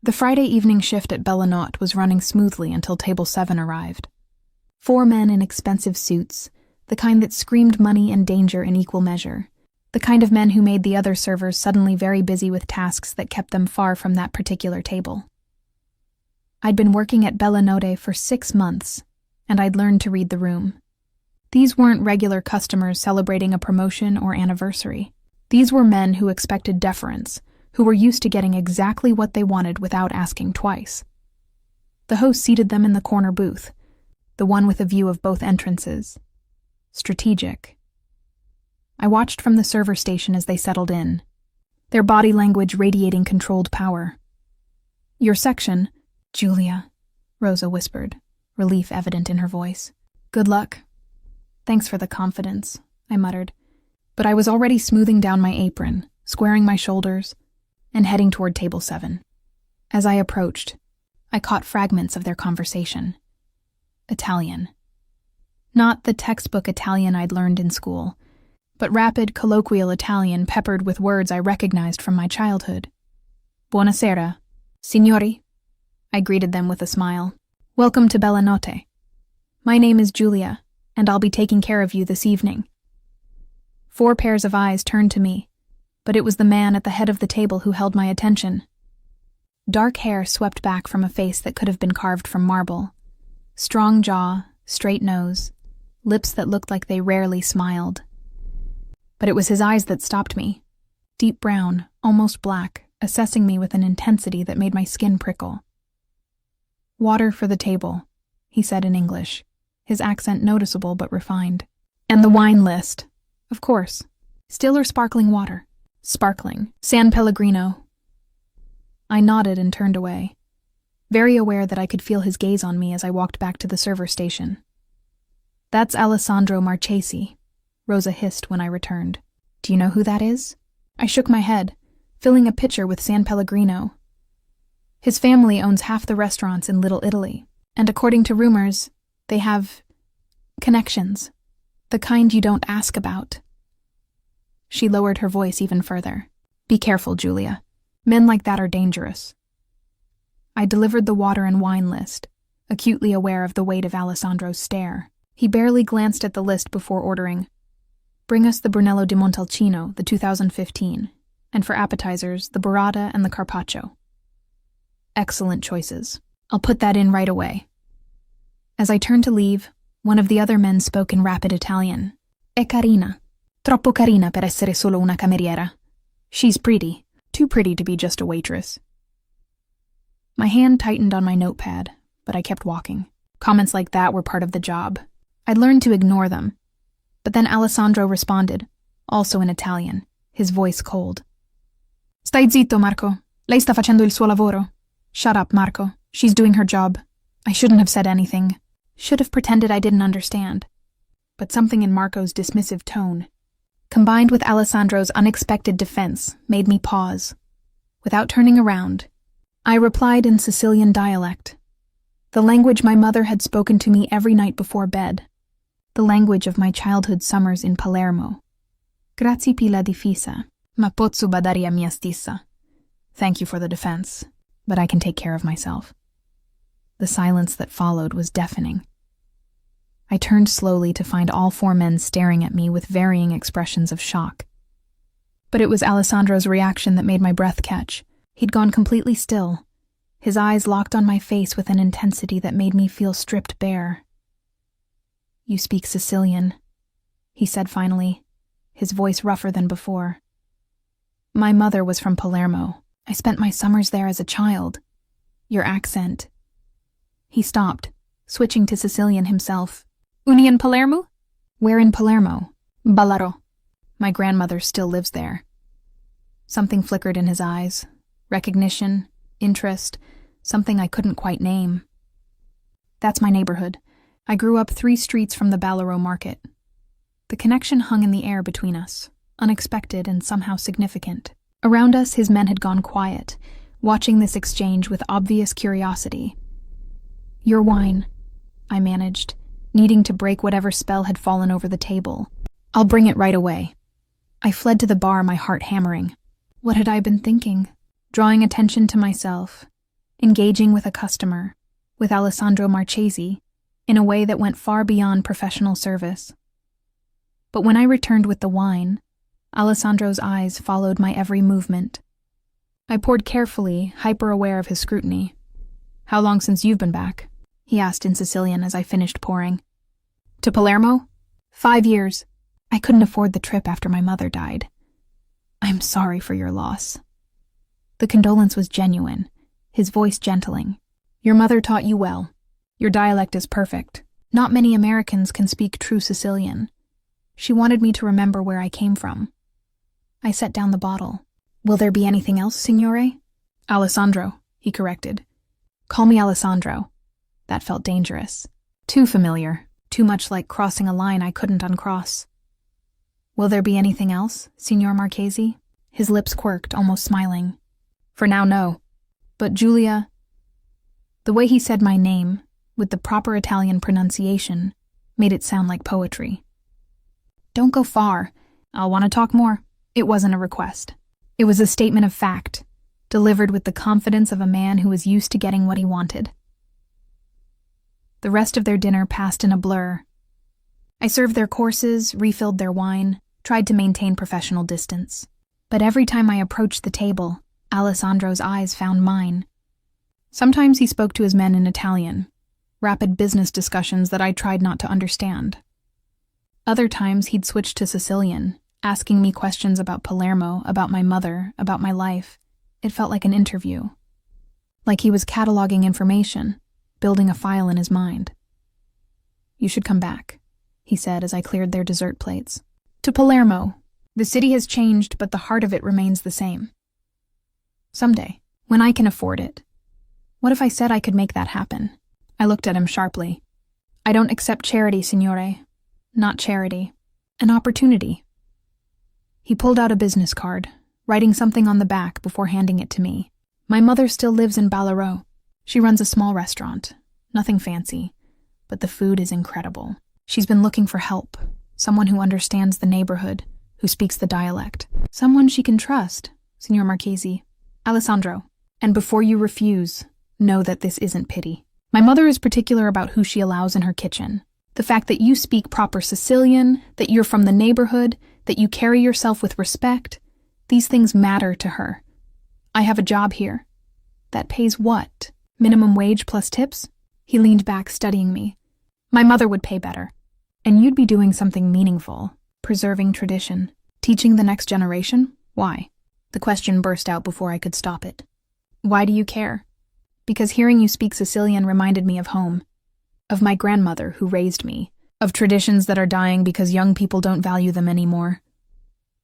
The Friday evening shift at Bellanot was running smoothly until table 7 arrived. 4 men in expensive suits, the kind that screamed money and danger in equal measure, the kind of men who made the other servers suddenly very busy with tasks that kept them far from that particular table. I'd been working at Bellanot for 6 months, and I'd learned to read the room. These weren't regular customers celebrating a promotion or anniversary. These were men who expected deference, who were used to getting exactly what they wanted without asking twice. The host seated them in the corner booth, the one with a view of both entrances. Strategic. I watched from the server station as they settled in, their body language radiating controlled power. "Your section, Julia," Rosa whispered, relief evident in her voice. "Good luck." "Thanks for the confidence," I muttered, but I was already smoothing down my apron, squaring my shoulders, and heading toward table 7. As I approached, I caught fragments of their conversation. Italian. Not the textbook Italian I'd learned in school, but rapid, colloquial Italian peppered with words I recognized from my childhood. "Buonasera, signori," I greeted them with a smile. "Welcome to Bellanot. My name is Julia, and I'll be taking care of you this evening." 4 pairs of eyes turned to me, but it was the man at the head of the table who held my attention. Dark hair swept back from a face that could have been carved from marble. Strong jaw, straight nose, lips that looked like they rarely smiled. But it was his eyes that stopped me. Deep brown, almost black, assessing me with an intensity that made my skin prickle. "Water for the table," he said in English, his accent noticeable but refined. "And the wine list. Of course. Still or sparkling water?" "Sparkling. San Pellegrino." I nodded and turned away, very aware that I could feel his gaze on me as I walked back to the server station. "That's Alessandro Marchesi," Rosa hissed when I returned. "Do you know who that is?" I shook my head, filling a pitcher with San Pellegrino. His family owns half the restaurants in Little Italy, and according to rumors, they have connections, the kind you don't ask about. She lowered her voice even further. "Be careful, Julia. Men like that are dangerous." I delivered the water and wine list, acutely aware of the weight of Alessandro's stare. He barely glanced at the list before ordering, "Bring us the Brunello di Montalcino, the 2015, and for appetizers, the burrata and the carpaccio." "Excellent choices. I'll put that in right away." As I turned to leave, one of the other men spoke in rapid Italian. "È carina. Troppo carina per essere solo una cameriera. She's pretty. Too pretty to be just a waitress." My hand tightened on my notepad, but I kept walking. Comments like that were part of the job. I'd learned to ignore them. But then Alessandro responded, also in Italian, his voice cold. "Stai zitto, Marco. Lei sta facendo il suo lavoro." "Shut up, Marco. She's doing her job." I shouldn't have said anything. Should have pretended I didn't understand. But something in Marco's dismissive tone, combined with Alessandro's unexpected defense, made me pause. Without turning around, I replied in Sicilian dialect, the language my mother had spoken to me every night before bed, the language of my childhood summers in Palermo. "Grazie per la difesa, ma posso badare a mia stessa." Thank you for the defense, but I can take care of myself. The silence that followed was deafening. I turned slowly to find all 4 men staring at me with varying expressions of shock. But it was Alessandro's reaction that made my breath catch. He'd gone completely still, his eyes locked on my face with an intensity that made me feel stripped bare. "You speak Sicilian," he said finally, his voice rougher than before. "My mother was from Palermo. I spent my summers there as a child. Your accent." He stopped, switching to Sicilian himself. "Uni in Palermo?" "Where in Palermo?" "Ballarò. My grandmother still lives there." Something flickered in his eyes. Recognition, interest, something I couldn't quite name. "That's my neighborhood. I grew up 3 streets from the Ballarò market." The connection hung in the air between us, unexpected and somehow significant. Around us, his men had gone quiet, watching this exchange with obvious curiosity. "Your wine," I managed, needing to break whatever spell had fallen over the table. "I'll bring it right away." I fled to the bar, my heart hammering. What had I been thinking? Drawing attention to myself, engaging with a customer, with Alessandro Marchesi, in a way that went far beyond professional service. But when I returned with the wine, Alessandro's eyes followed my every movement. I poured carefully, hyper-aware of his scrutiny. "How long since you've been back?" he asked in Sicilian as I finished pouring. "To Palermo? 5 years. I couldn't afford the trip after my mother died. I'm sorry for your loss." The condolence was genuine, his voice gentling. "Your mother taught you well. Your dialect is perfect. Not many Americans can speak true Sicilian. She wanted me to remember where I came from." I set down the bottle. "Will there be anything else, signore?" "Alessandro," he corrected. "Call me Alessandro." That felt dangerous. Too familiar. Too much like crossing a line I couldn't uncross. "Will there be anything else, Signor Marchesi?" His lips quirked, almost smiling. "For now, no. But Giulia..." The way he said my name, with the proper Italian pronunciation, made it sound like poetry. "Don't go far. I'll want to talk more." It wasn't a request. It was a statement of fact, delivered with the confidence of a man who was used to getting what he wanted. The rest of their dinner passed in a blur. I served their courses, refilled their wine, tried to maintain professional distance. But every time I approached the table, Alessandro's eyes found mine. Sometimes he spoke to his men in Italian, rapid business discussions that I tried not to understand. Other times he'd switch to Sicilian, asking me questions about Palermo, about my mother, about my life. It felt like an interview. Like he was cataloging information, building a file in his mind. "You should come back," he said as I cleared their dessert plates. "To Palermo. The city has changed, but the heart of it remains the same. Someday, when I can afford it. What if I said I could make that happen?" I looked at him sharply. "I don't accept charity, signore. Not charity. An opportunity." He pulled out a business card, writing something on the back before handing it to me. "My mother still lives in Ballarò. She runs a small restaurant. Nothing fancy, but the food is incredible. She's been looking for help, someone who understands the neighborhood, who speaks the dialect. Someone she can trust, Signor Marchesi. Alessandro, and before you refuse, know that this isn't pity. My mother is particular about who she allows in her kitchen. The fact that you speak proper Sicilian, that you're from the neighborhood, that you carry yourself with respect, these things matter to her. I have a job here. That pays what? Minimum wage plus tips?" He leaned back, studying me. "My mother would pay better. And you'd be doing something meaningful, preserving tradition, teaching the next generation? Why?" The question burst out before I could stop it. "Why do you care?" "Because hearing you speak Sicilian reminded me of home, of my grandmother who raised me, of traditions that are dying because young people don't value them anymore."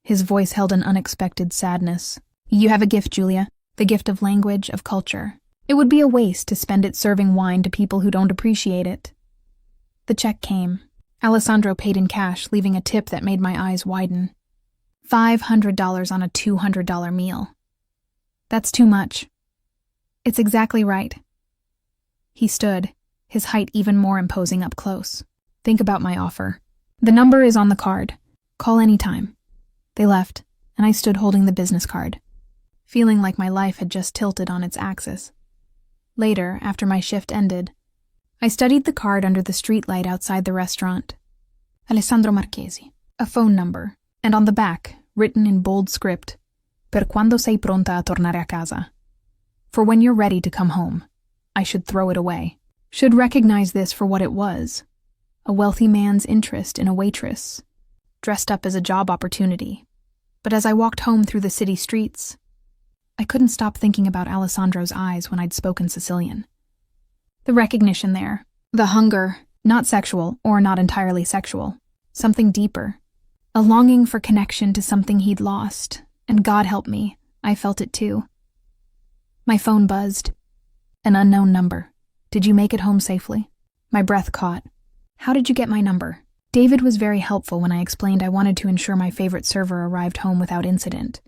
His voice held an unexpected sadness. "You have a gift, Giulia, the gift of language, of culture. It would be a waste to spend it serving wine to people who don't appreciate it." The check came. Alessandro paid in cash, leaving a tip that made my eyes widen. $500 on a $200 meal. That's too much. It's exactly right. He stood, his height even more imposing up close. "Think about my offer. The number is on the card. Call any time." They left, and I stood holding the business card, feeling like my life had just tilted on its axis. Later, after my shift ended, I studied the card under the streetlight outside the restaurant. Alessandro Marchesi, a phone number, and on the back, written in bold script, "Per quando sei pronta a tornare a casa." For when you're ready to come home. I should throw it away. Should recognize this for what it was. A wealthy man's interest in a waitress, dressed up as a job opportunity. But as I walked home through the city streets, I couldn't stop thinking about Alessandro's eyes when I'd spoken Sicilian. The recognition there, the hunger, not sexual or not entirely sexual, something deeper, a longing for connection to something he'd lost, and God help me, I felt it too. My phone buzzed. An unknown number. "Did you make it home safely?" My breath caught. "How did you get my number?" David was very helpful when I explained I wanted to ensure my favorite server arrived home without incident.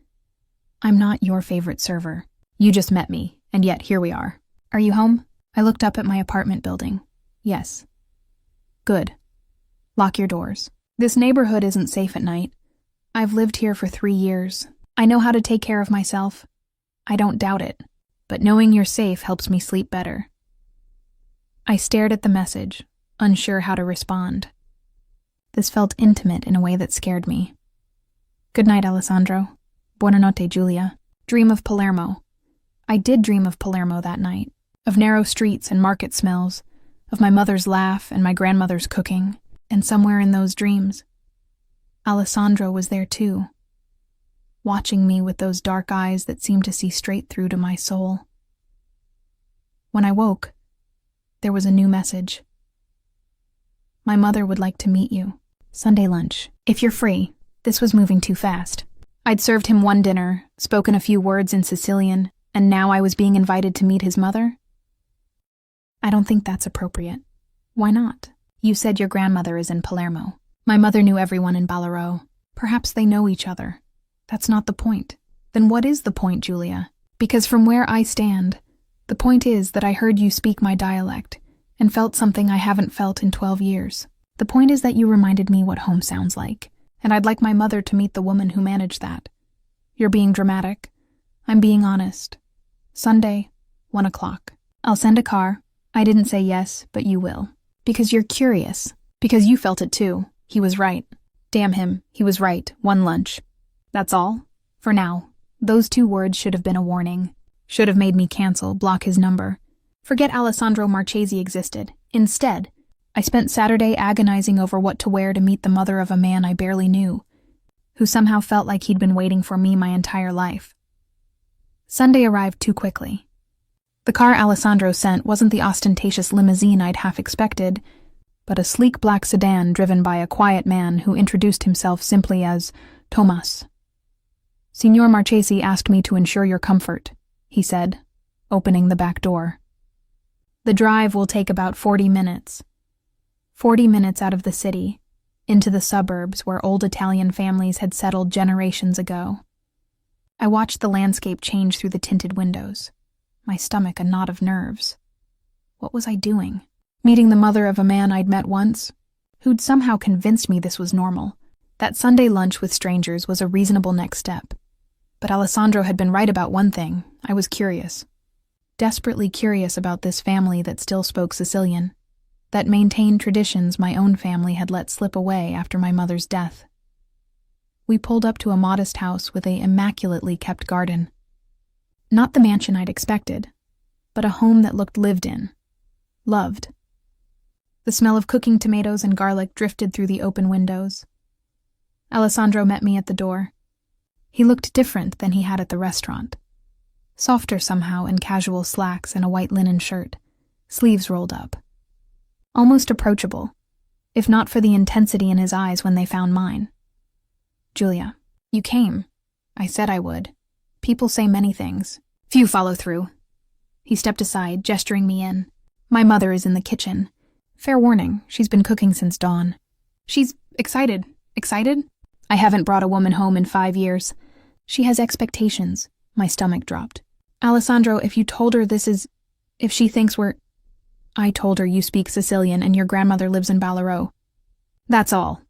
"I'm not your favorite server. You just met me, and yet here we are. Are you home?" I looked up at my apartment building. "Yes." "Good. Lock your doors. This neighborhood isn't safe at night. I've lived here for 3 years. I know how to take care of myself. I don't doubt it. but knowing you're safe helps me sleep better." I stared at the message, unsure how to respond. This felt intimate in a way that scared me. "Good night, Alessandro. Buonanotte, Giulia. Dream of Palermo." I did dream of Palermo that night, of narrow streets and market smells, of my mother's laugh and my grandmother's cooking, and somewhere in those dreams, Alessandro was there too, watching me with those dark eyes that seemed to see straight through to my soul. When I woke, there was a new message. "My mother would like to meet you. Sunday lunch, if you're free." This was moving too fast. I'd served him one dinner, spoken a few words in Sicilian, and now I was being invited to meet his mother? "I don't think that's appropriate." "Why not? You said your grandmother is in Palermo. My mother knew everyone in Ballarò. Perhaps they know each other. That's not the point." "Then what is the point, Giulia?" "Because from where I stand, the point is that I heard you speak my dialect and felt something I haven't felt in 12 years. The point is that you reminded me what home sounds like, and I'd like my mother to meet the woman who managed that. You're being dramatic. I'm being honest. Sunday, 1 o'clock. I'll send a car. I didn't say yes, but you will. Because you're curious. Because you felt it too. He was right. Damn him, he was right. 1 lunch. That's all? For now. Those 2 words should have been a warning. Should have made me cancel, block his number. Forget Alessandro Marchesi existed. Instead, I spent Saturday agonizing over what to wear to meet the mother of a man I barely knew, who somehow felt like he'd been waiting for me my entire life. Sunday arrived too quickly. The car Alessandro sent wasn't the ostentatious limousine I'd half expected, but a sleek black sedan driven by a quiet man who introduced himself simply as Tomas. "Signor Marchesi asked me to ensure your comfort," he said, opening the back door. "The drive will take about 40 minutes. 40 minutes out of the city, into the suburbs where old Italian families had settled generations ago." I watched the landscape change through the tinted windows, my stomach a knot of nerves. What was I doing? Meeting the mother of a man I'd met once, who'd somehow convinced me this was normal, that Sunday lunch with strangers was a reasonable next step. But Alessandro had been right about one thing. I was curious. Desperately curious about this family that still spoke Sicilian, that maintained traditions my own family had let slip away after my mother's death. We pulled up to a modest house with an immaculately kept garden. Not the mansion I'd expected, but a home that looked lived in, loved. The smell of cooking tomatoes and garlic drifted through the open windows. Alessandro met me at the door. He looked different than he had at the restaurant. Softer somehow in casual slacks and a white linen shirt, sleeves rolled up. Almost approachable, if not for the intensity in his eyes when they found mine. "Giulia, you came. I said I would. People say many things. Few follow through." He stepped aside, gesturing me in. "My mother is in the kitchen. Fair warning, she's been cooking since dawn. She's excited." "Excited? I haven't brought a woman home in 5 years. She has expectations." My stomach dropped. "Alessandro, if you told her this is... if she thinks we're..." "I told her you speak Sicilian and your grandmother lives in Ballarò. That's all."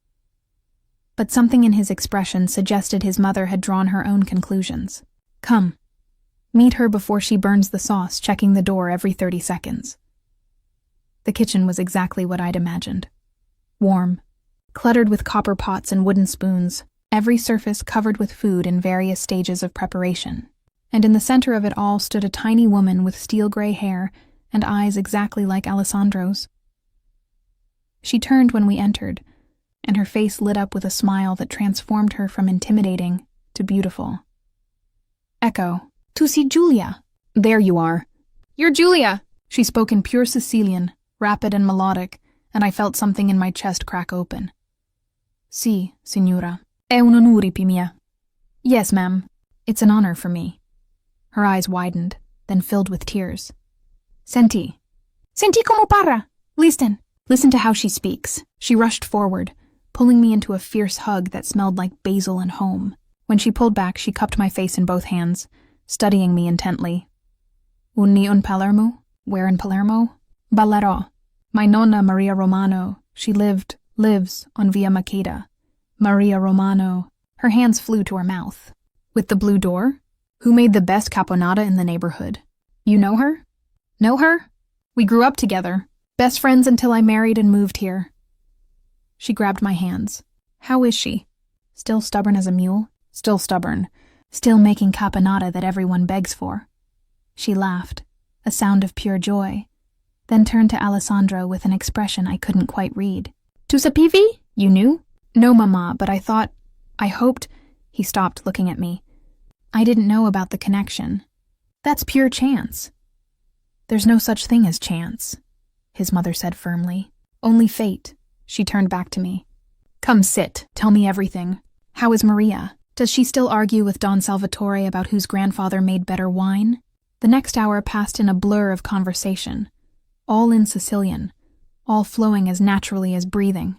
But something in his expression suggested his mother had drawn her own conclusions. "Come. Meet her before she burns the sauce, checking the door every 30 seconds. The kitchen was exactly what I'd imagined. Warm, cluttered with copper pots and wooden spoons, every surface covered with food in various stages of preparation. And in the center of it all stood a tiny woman with steel-gray hair and eyes exactly like Alessandro's. She turned when we entered, and her face lit up with a smile that transformed her from intimidating to beautiful. "Ecco, tu sei Giulia." "There you are." "You're Giulia." She spoke in pure Sicilian, rapid and melodic, and I felt something in my chest crack open. "Sì, signora. È un onore per me." "Yes, ma'am. It's an honor for me." Her eyes widened, then filled with tears. "Senti. Senti come parla. Listen. Listen to how she speaks." She rushed forward, pulling me into a fierce hug that smelled like basil and home. When she pulled back, she cupped my face in both hands, studying me intently. "Unni in Palermo? Where in Palermo?" "Ballarò. My nonna Maria Romano, she lives on Via Maqueda. Maria Romano." Her hands flew to her mouth. "With the blue door? Who made the best caponata in the neighborhood?" You know her? Know her? We grew up together. Best friends until I married and moved here. She grabbed my hands. How is she? Still stubborn as a mule? Still stubborn. Still making caponata that everyone begs for. She laughed, a sound of pure joy, then turned to Alessandro with an expression I couldn't quite read. Tu sapevi? You knew? No, Mama, but I hoped. He stopped, looking at me. I didn't know about the connection. That's pure chance. There's no such thing as chance, his mother said firmly. Only fate. She turned back to me. Come sit, tell me everything. How is Maria? Does she still argue with Don Salvatore about whose grandfather made better wine? The next hour passed in a blur of conversation, all in Sicilian, all flowing as naturally as breathing.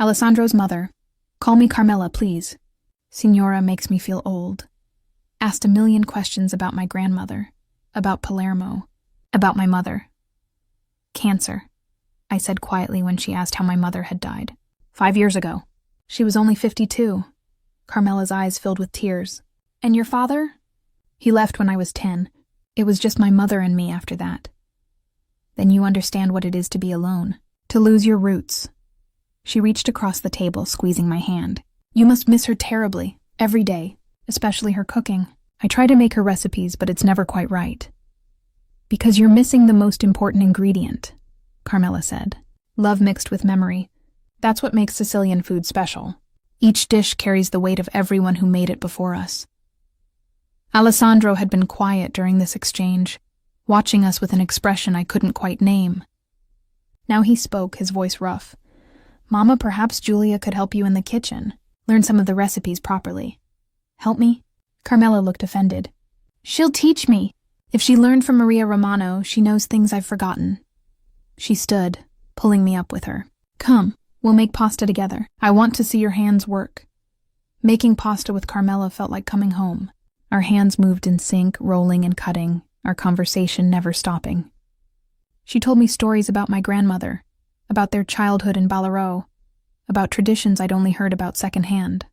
Alessandro's mother, call me Carmela, please. Signora makes me feel old. Asked a million questions about my grandmother, about Palermo, about my mother. Cancer, I said quietly when she asked how my mother had died. 5 years ago. She was only 52. Carmela's eyes filled with tears. And your father? He left when I was 10. It was just my mother and me after that. Then you understand what it is to be alone, to lose your roots. She reached across the table, squeezing my hand. You must miss her terribly, every day, especially her cooking. I try to make her recipes, but it's never quite right. Because you're missing the most important ingredient, Carmela said. Love mixed with memory. That's what makes Sicilian food special. Each dish carries the weight of everyone who made it before us. Alessandro had been quiet during this exchange, watching us with an expression I couldn't quite name. Now he spoke, his voice rough. Mama, perhaps Julia could help you in the kitchen, learn some of the recipes properly. Help me? Carmela looked offended. She'll teach me. If she learned from Maria Romano, she knows things I've forgotten. She stood, pulling me up with her. Come, we'll make pasta together. I want to see your hands work. Making pasta with Carmela felt like coming home. Our hands moved in sync, rolling and cutting, our conversation never stopping. She told me stories about my grandmother, about their childhood in Ballarò, about traditions I'd only heard about secondhand.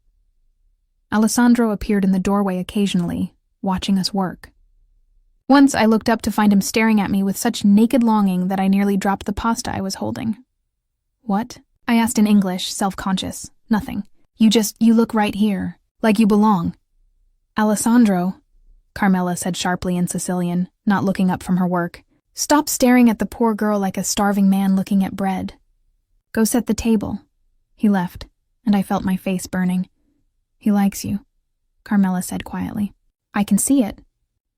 Alessandro appeared in the doorway occasionally, watching us work. Once I looked up to find him staring at me with such naked longing that I nearly dropped the pasta I was holding. What? I asked in English, self-conscious. Nothing. You look right here, like you belong. Alessandro, Carmela said sharply in Sicilian, not looking up from her work. Stop staring at the poor girl like a starving man looking at bread. Go set the table. He left, and I felt my face burning. He likes you, Carmela said quietly. I can see it.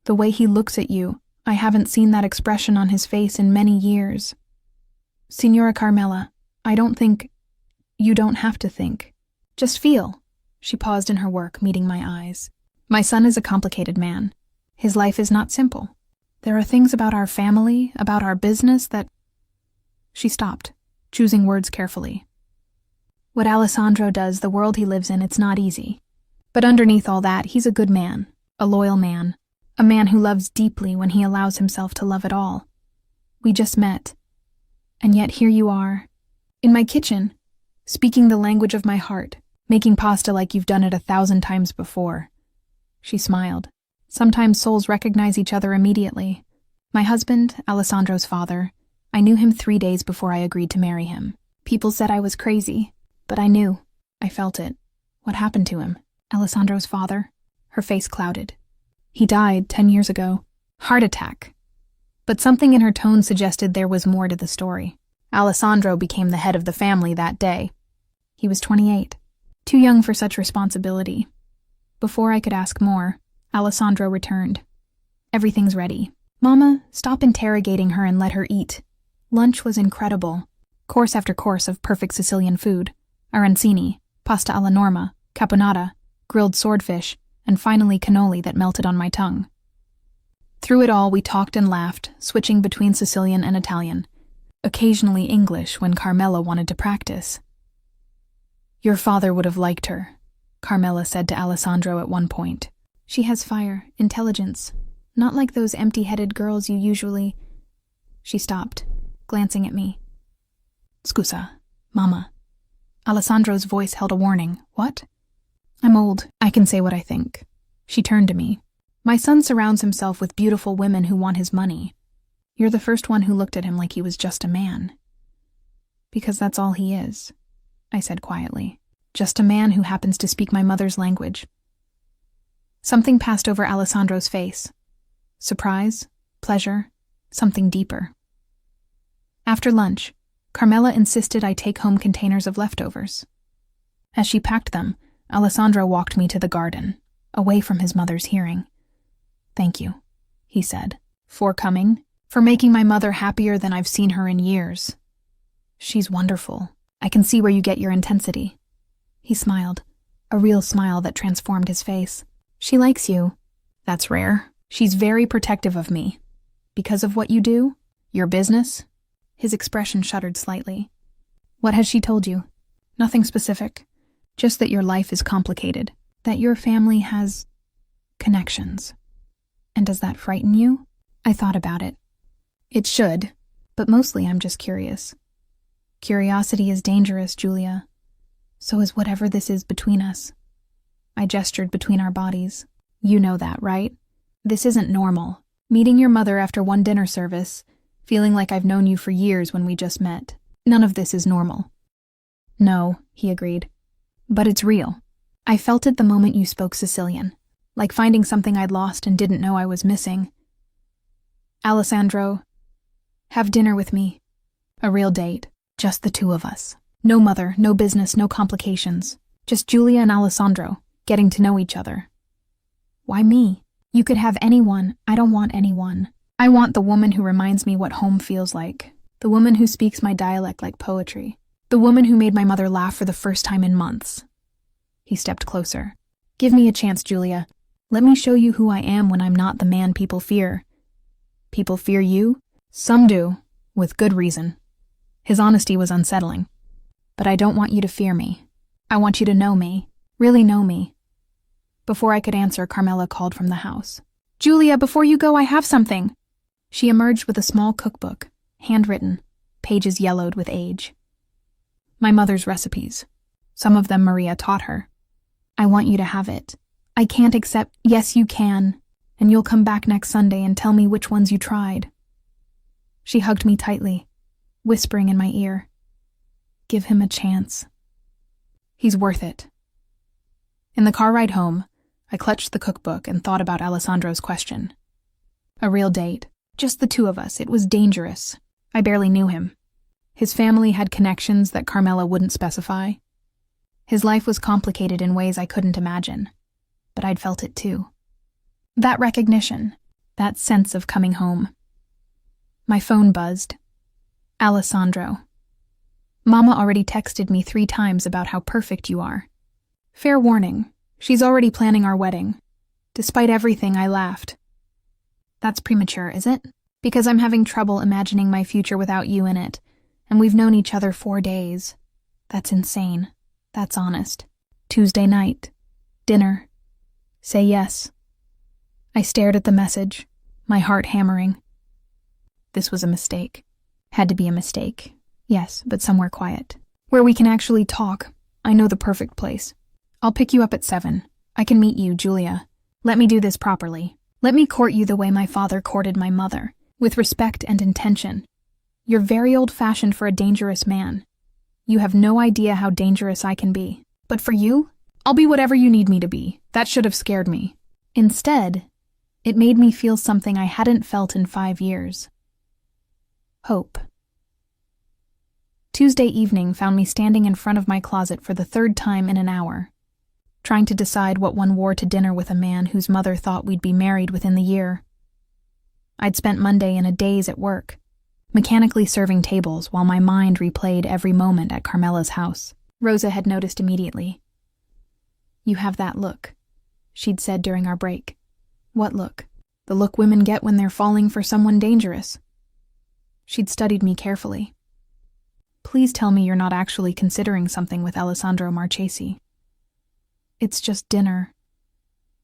The way he looks at you, I haven't seen that expression on his face in many years. Signora Carmela, I don't think... You don't have to think. Just feel. She paused in her work, meeting my eyes. My son is a complicated man. His life is not simple. There are things about our family, about our business that... She stopped, choosing words carefully. What Alessandro does, the world he lives in, it's not easy. But underneath all that, he's a good man, a loyal man, a man who loves deeply when he allows himself to love at all. We just met. And yet here you are, in my kitchen, speaking the language of my heart, making pasta like you've done it 1,000 times before. She smiled. Sometimes souls recognize each other immediately. My husband, Alessandro's father, I knew him 3 days before I agreed to marry him. People said I was crazy, but I knew. I felt it. What happened to him? Alessandro's father? Her face clouded. He died 10 years ago. Heart attack. But something in her tone suggested there was more to the story. Alessandro became the head of the family that day. He was 28, too young for such responsibility. Before I could ask more, Alessandro returned. Everything's ready. Mama, stop interrogating her and let her eat. Lunch was incredible. Course after course of perfect Sicilian food. Arancini, pasta alla norma, caponata, grilled swordfish, and finally cannoli that melted on my tongue. Through it all, we talked and laughed, switching between Sicilian and Italian. Occasionally English when Carmela wanted to practice. Your father would have liked her, Carmela said to Alessandro at one point. She has fire, intelligence, not like those empty-headed girls you usually... She stopped, glancing at me. Scusa, Mama. Alessandro's voice held a warning. What? I'm old. I can say what I think. She turned to me. My son surrounds himself with beautiful women who want his money. You're the first one who looked at him like he was just a man. Because that's all he is, I said quietly. Just a man who happens to speak my mother's language. Something passed over Alessandro's face. Surprise, pleasure, something deeper. After lunch, Carmela insisted I take home containers of leftovers. As she packed them, Alessandro walked me to the garden, away from his mother's hearing. "Thank you," he said, "for coming, for making my mother happier than I've seen her in years. She's wonderful. I can see where you get your intensity." He smiled, a real smile that transformed his face. "She likes you. That's rare. She's very protective of me. Because of what you do? Your business?" His expression shuddered slightly. "What has she told you?" "Nothing specific. Just that your life is complicated. That your family has connections." "And does that frighten you?" I thought about it. "It should, but mostly I'm just curious." "Curiosity is dangerous, Julia. So is whatever this is between us." I gestured between our bodies. "You know that, right? This isn't normal. Meeting your mother after one dinner service, feeling like I've known you for years when we just met. None of this is normal." "No," he agreed. "But it's real. I felt it the moment you spoke Sicilian, like finding something I'd lost and didn't know I was missing. Alessandro, have dinner with me. A real date. Just the two of us. No mother, no business, no complications. Just Julia and Alessandro, getting to know each other." "Why me? You could have anyone. I don't want anyone. I want the woman who reminds me what home feels like. The woman who speaks my dialect like poetry. The woman who made my mother laugh for the first time in months." He stepped closer. "Give me a chance, Julia. Let me show you who I am when I'm not the man people fear." "People fear you?" "Some do, with good reason." His honesty was unsettling. "But I don't want you to fear me. I want you to know me, really know me." Before I could answer, Carmela called from the house. "Julia, before you go, I have something." She emerged with a small cookbook, handwritten, pages yellowed with age. My mother's recipes. Some of them Maria taught her. "I want you to have it. I can't accept—" "Yes, you can. And you'll come back next Sunday and tell me which ones you tried." She hugged me tightly, whispering in my ear, "Give him a chance. He's worth it." In the car ride home, I clutched the cookbook and thought about Alessandro's question. A real date. Just the two of us. It was dangerous. I barely knew him. His family had connections that Carmela wouldn't specify. His life was complicated in ways I couldn't imagine, but I'd felt it too. That recognition, that sense of coming home. My phone buzzed. "Alessandro. Mama already texted me 3 times about how perfect you are. Fair warning, she's already planning our wedding." Despite everything, I laughed. "That's premature, is it? Because I'm having trouble imagining my future without you in it, and we've known each other 4 days. That's insane. That's honest. Tuesday night. Dinner. Say yes." I stared at the message, my heart hammering. This was a mistake. Had to be a mistake. Yes, but somewhere quiet. Where we can actually talk. I know the perfect place. "I'll pick you up at 7. I can meet you, Julia. Let me do this properly. Let me court you the way my father courted my mother, with respect and intention. You're very old-fashioned for a dangerous man. You have no idea how dangerous I can be. But for you, I'll be whatever you need me to be." That should have scared me. Instead, it made me feel something I hadn't felt in 5 years. Hope. Tuesday evening found me standing in front of my closet for the 3rd time in an hour, trying to decide what one wore to dinner with a man whose mother thought we'd be married within the year. I'd spent Monday in a daze at work, mechanically serving tables while my mind replayed every moment at Carmela's house. Rosa had noticed immediately. "You have that look," she'd said during our break. "What look?" "The look women get when they're falling for someone dangerous." She'd studied me carefully. "Please tell me you're not actually considering something with Alessandro Marchesi." "It's just dinner.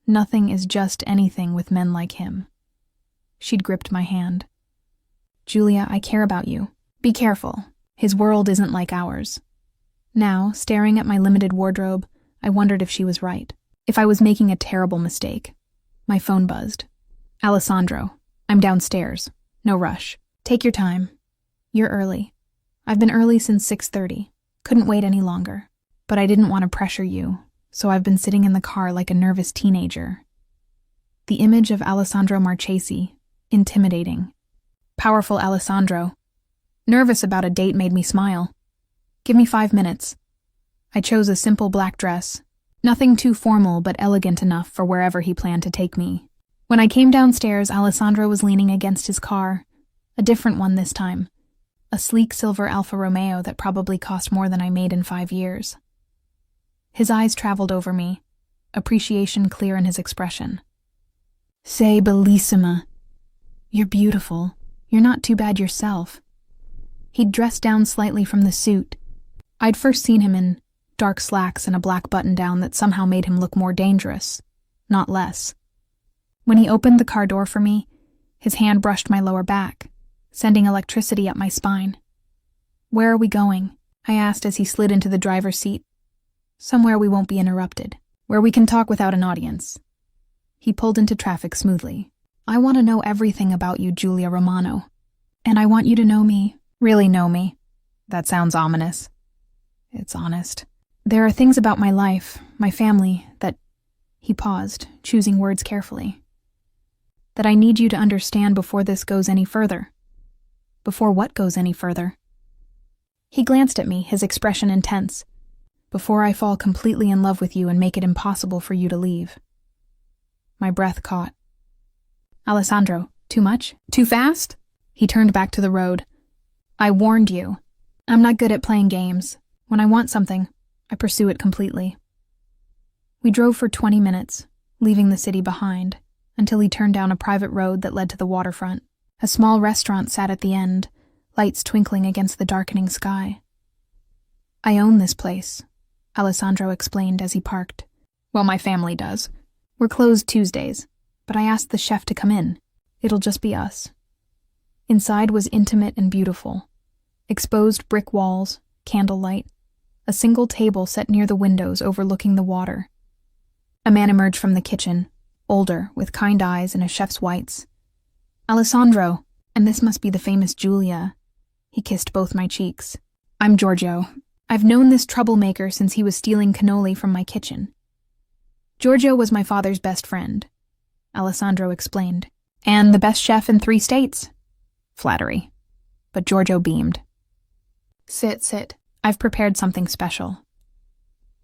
Nothing is just anything with men like him." She'd gripped my hand. "Julia, I care about you. Be careful. His world isn't like ours." Now, staring at my limited wardrobe, I wondered if she was right. If I was making a terrible mistake. My phone buzzed. Alessandro, I'm downstairs. No rush. Take your time. You're early. I've been early since 6:30. Couldn't wait any longer. But I didn't want to pressure you, so I've been sitting in the car like a nervous teenager. The image of Alessandro Marchesi, intimidating. Powerful Alessandro. Nervous about a date made me smile. Give me 5 minutes. I chose a simple black dress. Nothing too formal but elegant enough for wherever he planned to take me. When I came downstairs, Alessandro was leaning against his car. A different one this time. A sleek silver Alfa Romeo that probably cost more than I made in 5 years. His eyes traveled over me, appreciation clear in his expression. Sei bellissima. You're beautiful. You're not too bad yourself. He'd dressed down slightly from the suit. I'd first seen him in dark slacks and a black button-down that somehow made him look more dangerous, not less. When he opened the car door for me, his hand brushed my lower back, sending electricity up my spine. Where are we going? I asked as he slid into the driver's seat. Somewhere we won't be interrupted, where we can talk without an audience. He pulled into traffic smoothly. I want to know everything about you, Giulia Romano. And I want you to know me, really know me. That sounds ominous. It's honest. There are things about my life, my family, that... He paused, choosing words carefully. That I need you to understand before this goes any further. Before what goes any further? He glanced at me, his expression intense. Before I fall completely in love with you and make it impossible for you to leave. My breath caught. Alessandro, too much? Too fast? He turned back to the road. I warned you. I'm not good at playing games. When I want something, I pursue it completely. We drove for 20 minutes, leaving the city behind, until he turned down a private road that led to the waterfront. A small restaurant sat at the end, lights twinkling against the darkening sky. I own this place, Alessandro explained as he parked. Well, my family does. We're closed Tuesdays, but I asked the chef to come in. It'll just be us. Inside was intimate and beautiful. Exposed brick walls, candlelight, a single table set near the windows overlooking the water. A man emerged from the kitchen, older, with kind eyes and a chef's whites. Alessandro, and this must be the famous Giulia. He kissed both my cheeks. I'm Giorgio. I've known this troublemaker since he was stealing cannoli from my kitchen. Giorgio was my father's best friend, Alessandro explained, and the best chef in 3 states. Flattery. But Giorgio beamed. Sit. I've prepared something special.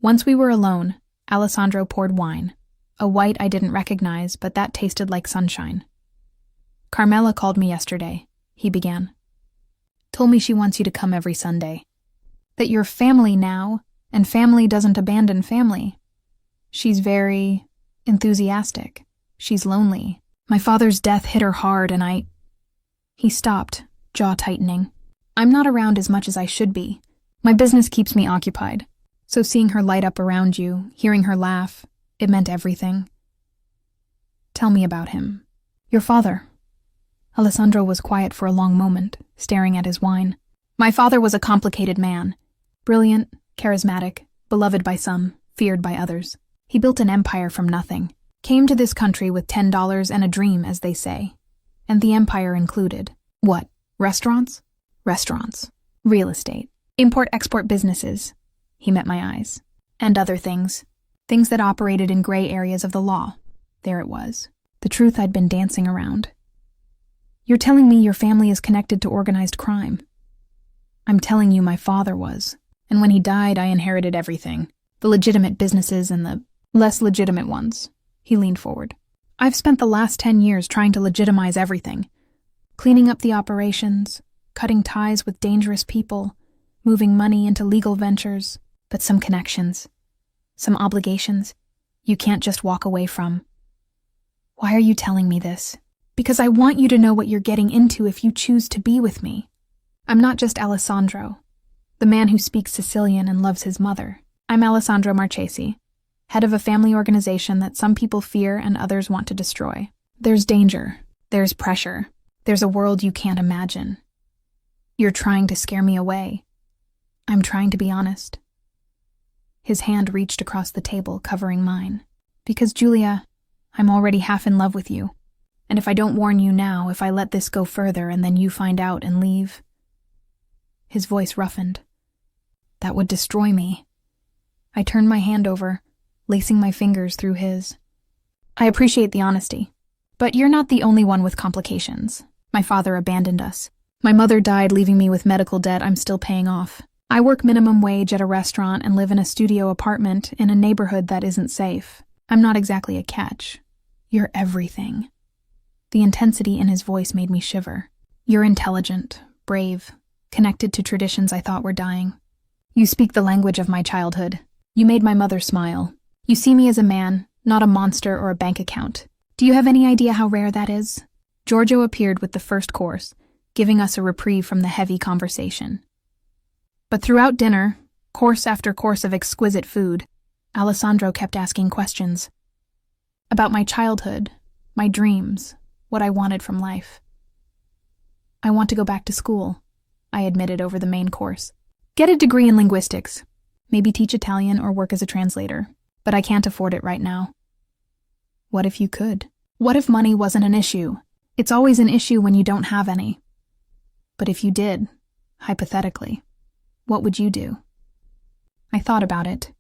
Once we were alone, Alessandro poured wine, a white I didn't recognize, but that tasted like sunshine. Carmela called me yesterday, he began. Told me she wants you to come every Sunday. That you're family now, and family doesn't abandon family. She's very enthusiastic. She's lonely. My father's death hit her hard, and He stopped, jaw tightening. I'm not around as much as I should be. My business keeps me occupied. So seeing her light up around you, hearing her laugh, it meant everything. Tell me about him. Your father. Alessandro was quiet for a long moment, staring at his wine. My father was a complicated man. Brilliant, charismatic, beloved by some, feared by others. He built an empire from nothing. Came to this country with $10 and a dream, as they say. And the empire included. What? Restaurants? Restaurants. Real estate. Import-export businesses. He met my eyes. And other things. Things that operated in gray areas of the law. There it was. The truth I'd been dancing around. You're telling me your family is connected to organized crime. I'm telling you my father was. And when he died, I inherited everything. The legitimate businesses and the less legitimate ones. He leaned forward. I've spent the last 10 years trying to legitimize everything. Cleaning up the operations, cutting ties with dangerous people, moving money into legal ventures, but some connections, some obligations, you can't just walk away from. Why are you telling me this? Because I want you to know what you're getting into if you choose to be with me. I'm not just Alessandro, the man who speaks Sicilian and loves his mother. I'm Alessandro Marchesi, head of a family organization that some people fear and others want to destroy. There's danger. There's pressure. There's a world you can't imagine. You're trying to scare me away. I'm trying to be honest. His hand reached across the table, covering mine. Because, Giulia, I'm already half in love with you. And if I don't warn you now, if I let this go further and then you find out and leave..." His voice roughened. "That would destroy me." I turned my hand over, lacing my fingers through his. "I appreciate the honesty, but you're not the only one with complications. My father abandoned us. My mother died, leaving me with medical debt I'm still paying off. I work minimum wage at a restaurant and live in a studio apartment in a neighborhood that isn't safe. I'm not exactly a catch. You're everything." The intensity in his voice made me shiver. "You're intelligent, brave, connected to traditions I thought were dying. You speak the language of my childhood. You made my mother smile. You see me as a man, not a monster or a bank account. Do you have any idea how rare that is?" Giorgio appeared with the first course, giving us a reprieve from the heavy conversation. But throughout dinner, course after course of exquisite food, Alessandro kept asking questions. About my childhood, my dreams, what I wanted from life. "I want to go back to school," I admitted over the main course. "Get a degree in linguistics. Maybe teach Italian or work as a translator. But I can't afford it right now." "What if you could? What if money wasn't an issue? It's always an issue when you don't have any. But if you did, hypothetically, what would you do?" I thought about it.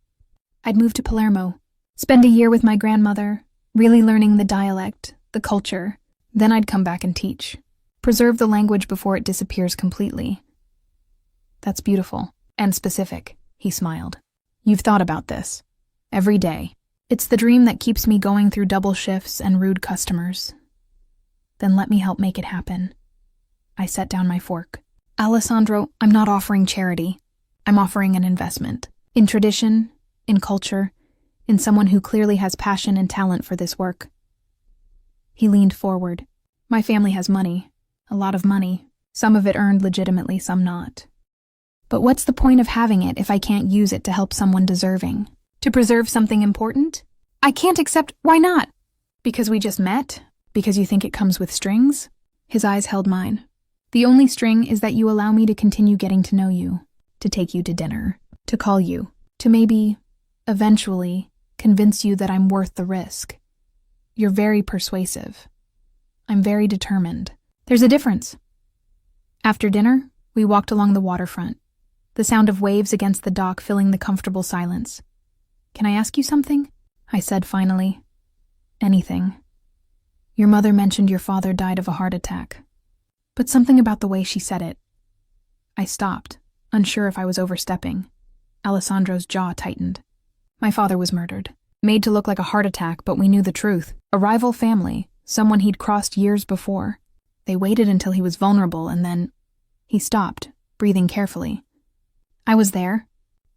I'd move to Palermo, spend a year with my grandmother, really learning the dialect, the culture. Then I'd come back and teach. Preserve the language before it disappears completely. "That's beautiful and specific," he smiled. "You've thought about this. Every day. It's the dream that keeps me going through double shifts and rude customers. Then let me help make it happen." I set down my fork. "Alessandro, I'm not offering charity. I'm offering an investment. In tradition, in culture, in someone who clearly has passion and talent for this work." He leaned forward. "My family has money. A lot of money. Some of it earned legitimately, some not. But what's the point of having it if I can't use it to help someone deserving? To preserve something important? I can't accept— Why not? Because we just met? Because you think it comes with strings?" His eyes held mine. "The only string is that you allow me to continue getting to know you, to take you to dinner, to call you, to maybe, eventually, convince you that I'm worth the risk. You're very persuasive. I'm very determined. There's a difference." After dinner, we walked along the waterfront, the sound of waves against the dock filling the comfortable silence. "Can I ask you something?" I said finally. "Anything. Your mother mentioned your father died of a heart attack. But something about the way she said it." I stopped, unsure if I was overstepping. Alessandro's jaw tightened. "My father was murdered. Made to look like a heart attack, but we knew the truth. A rival family, someone he'd crossed years before. They waited until he was vulnerable and then..." He stopped, breathing carefully. "I was there.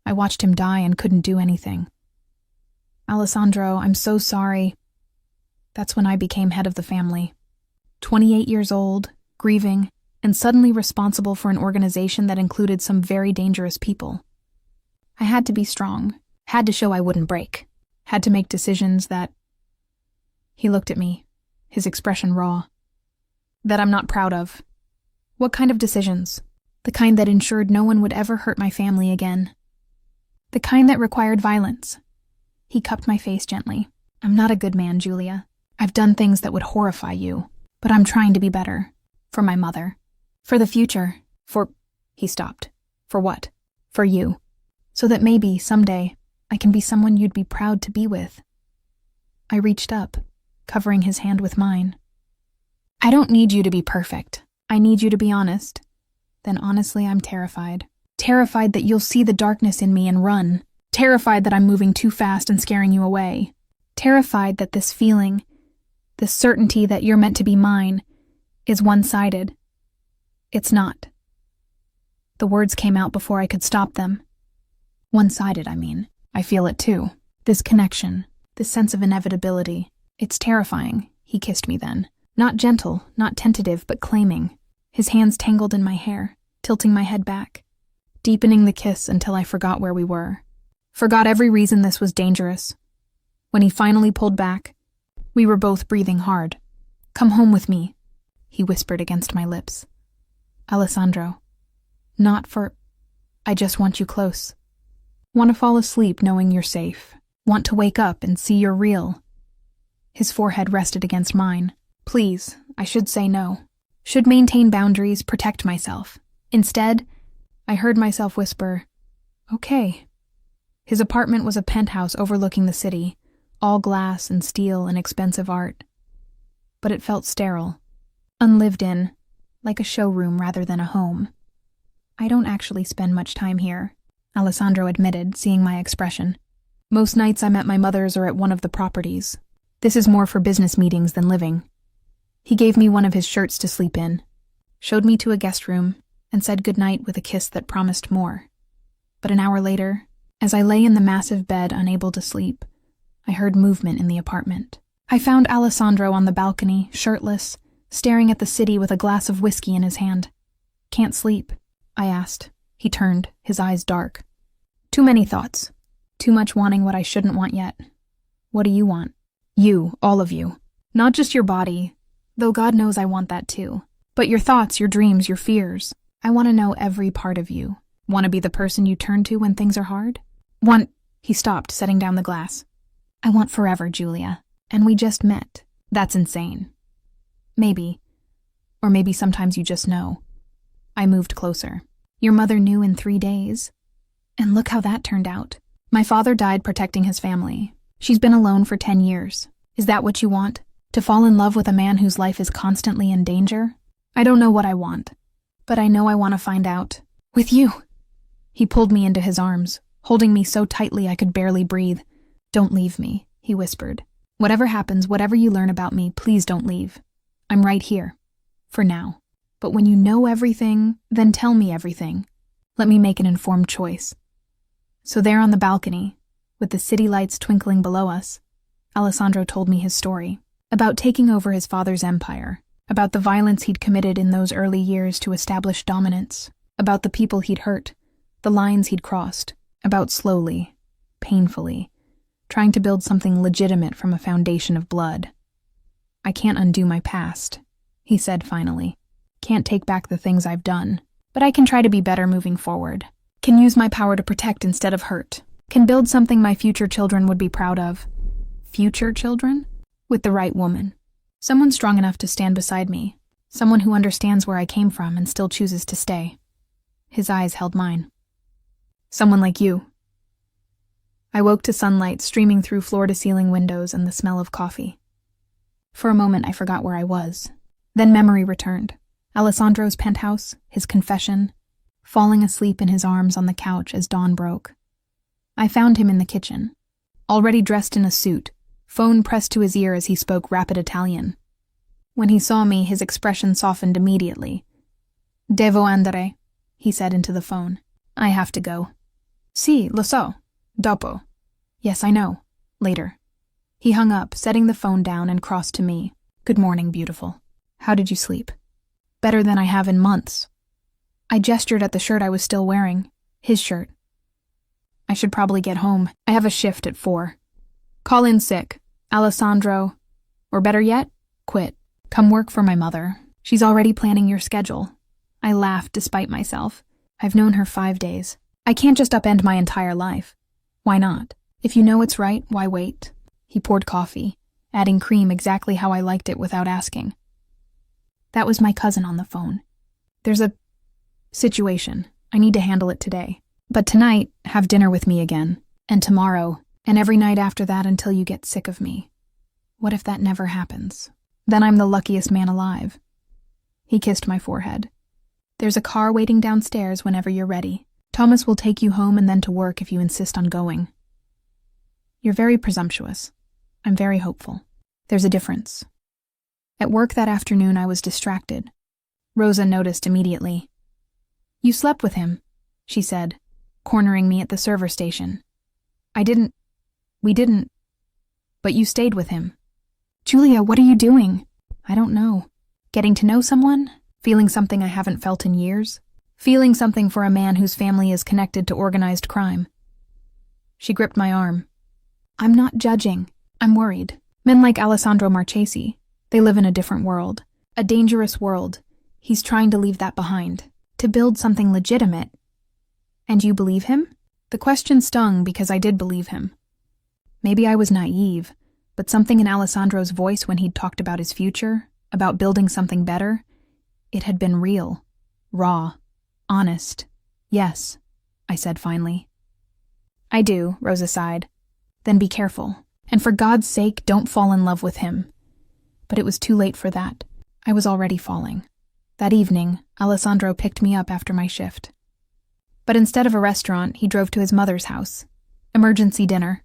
I watched him die and couldn't do anything. Alessandro, I'm so sorry." That's when I became head of the family. 28 years old, grieving, and suddenly responsible for an organization that included some very dangerous people. I had to be strong, had to show I wouldn't break, had to make decisions that... He looked at me, his expression raw. "That I'm not proud of." "What kind of decisions?" "The kind that ensured no one would ever hurt my family again. The kind that required violence." He cupped my face gently. "I'm not a good man, Julia. I've done things that would horrify you, but I'm trying to be better. For my mother. For the future. For..." He stopped. "For what?" "For you. So that maybe, someday, I can be someone you'd be proud to be with." I reached up, covering his hand with mine. "I don't need you to be perfect. I need you to be honest." Then honestly, I'm terrified. Terrified that you'll see the darkness in me and run. Terrified that I'm moving too fast and scaring you away. Terrified that this feeling, this certainty that you're meant to be mine, is one-sided. It's not. The words came out before I could stop them. One-sided, I mean. I feel it too. This connection, this sense of inevitability. It's terrifying. He kissed me then. Not gentle, not tentative, but claiming. His hands tangled in my hair, tilting my head back, deepening the kiss until I forgot where we were. Forgot every reason this was dangerous. When he finally pulled back, we were both breathing hard. "Come home with me," he whispered against my lips. "Alessandro, not for... I just want you close. Want to fall asleep knowing you're safe. Want to wake up and see you're real. His forehead rested against mine. Please, I should say no. Should maintain boundaries, protect myself. Instead, I heard myself whisper, okay. His apartment was a penthouse overlooking the city, all glass and steel and expensive art. But it felt sterile, unlived in, like a showroom rather than a home. I don't actually spend much time here, Alessandro admitted, seeing my expression. Most nights I'm at my mother's or at one of the properties. This is more for business meetings than living. He gave me one of his shirts to sleep in, showed me to a guest room, and said goodnight with a kiss that promised more. But an hour later, as I lay in the massive bed unable to sleep, I heard movement in the apartment. I found Alessandro on the balcony, shirtless, staring at the city with a glass of whiskey in his hand. Can't sleep? I asked. He turned, his eyes dark. Too many thoughts. Too much wanting what I shouldn't want yet. What do you want? You, all of you. Not just your body, though God knows I want that too. But your thoughts, your dreams, your fears. I want to know every part of you. Want to be the person you turn to when things are hard? He stopped, setting down the glass. I want forever, Julia. And we just met. That's insane. Maybe. Or maybe sometimes you just know. I moved closer. Your mother knew in 3 days. And look how that turned out. My father died protecting his family. She's been alone for 10 years. Is that what you want? To fall in love with a man whose life is constantly in danger? I don't know what I want, but I know I want to find out. With you. He pulled me into his arms, holding me so tightly I could barely breathe. Don't leave me, he whispered. Whatever happens, whatever you learn about me, please don't leave. I'm right here. For now. But when you know everything, then tell me everything. Let me make an informed choice. So there on the balcony, with the city lights twinkling below us, Alessandro told me his story. About taking over his father's empire. About the violence he'd committed in those early years to establish dominance. About the people he'd hurt. The lines he'd crossed. About slowly, painfully, trying to build something legitimate from a foundation of blood. I can't undo my past, he said finally. Can't take back the things I've done, but I can try to be better moving forward. Can use my power to protect instead of hurt. Can build something my future children would be proud of. Future children? With the right woman. Someone strong enough to stand beside me. Someone who understands where I came from and still chooses to stay. His eyes held mine. Someone like you. I woke to sunlight streaming through floor-to-ceiling windows and the smell of coffee. For a moment I forgot where I was. Then memory returned. Alessandro's penthouse, his confession, falling asleep in his arms on the couch as dawn broke. I found him in the kitchen, already dressed in a suit, phone pressed to his ear as he spoke rapid Italian. When he saw me, his expression softened immediately. Devo andare, he said into the phone. I have to go. Sì, lo so. Dopo. Yes, I know. Later. He hung up, setting the phone down, and crossed to me. Good morning, beautiful. How did you sleep? Better than I have in months. I gestured at the shirt I was still wearing. His shirt. I should probably get home. I have a shift at 4. Call in sick. Alessandro. Or better yet, quit. Come work for my mother. She's already planning your schedule. I laughed despite myself. I've known her 5 days. I can't just upend my entire life. Why not? If you know it's right, why wait? He poured coffee, adding cream exactly how I liked it without asking. That was my cousin on the phone. There's a situation. I need to handle it today. But tonight, have dinner with me again. And tomorrow, and every night after that until you get sick of me. What if that never happens? Then I'm the luckiest man alive. He kissed my forehead. There's a car waiting downstairs whenever you're ready. Thomas will take you home and then to work if you insist on going. You're very presumptuous. I'm very hopeful. There's a difference. At work that afternoon, I was distracted. Rosa noticed immediately. You slept with him, she said, cornering me at the server station. We didn't. But you stayed with him. Julia, what are you doing? I don't know. Getting to know someone? Feeling something I haven't felt in years? Feeling something for a man whose family is connected to organized crime. She gripped my arm. I'm not judging. I'm worried. Men like Alessandro Marchesi, they live in a different world. A dangerous world. He's trying to leave that behind. To build something legitimate. And you believe him? The question stung because I did believe him. Maybe I was naive, but something in Alessandro's voice when he'd talked about his future, about building something better, it had been real, raw, honest. Yes, I said finally. I do, Rosa sighed. Then be careful, and for God's sake, don't fall in love with him. But it was too late for that. I was already falling. That evening, Alessandro picked me up after my shift. But instead of a restaurant, he drove to his mother's house. Emergency dinner,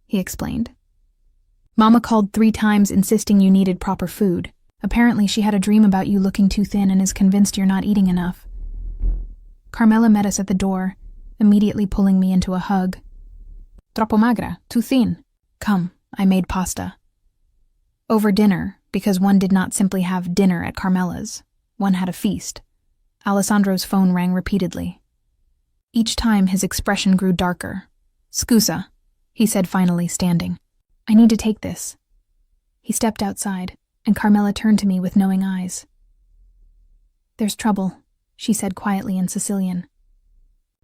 he explained. Mama called 3 times insisting you needed proper food. Apparently she had a dream about you looking too thin and is convinced you're not eating enough. Carmela met us at the door, immediately pulling me into a hug. Troppo magra, too thin. Come, I made pasta. Over dinner, because one did not simply have dinner at Carmela's. One had a feast. Alessandro's phone rang repeatedly. Each time his expression grew darker. Scusa, he said finally, standing. I need to take this. He stepped outside, and Carmela turned to me with knowing eyes. There's trouble, she said quietly in Sicilian.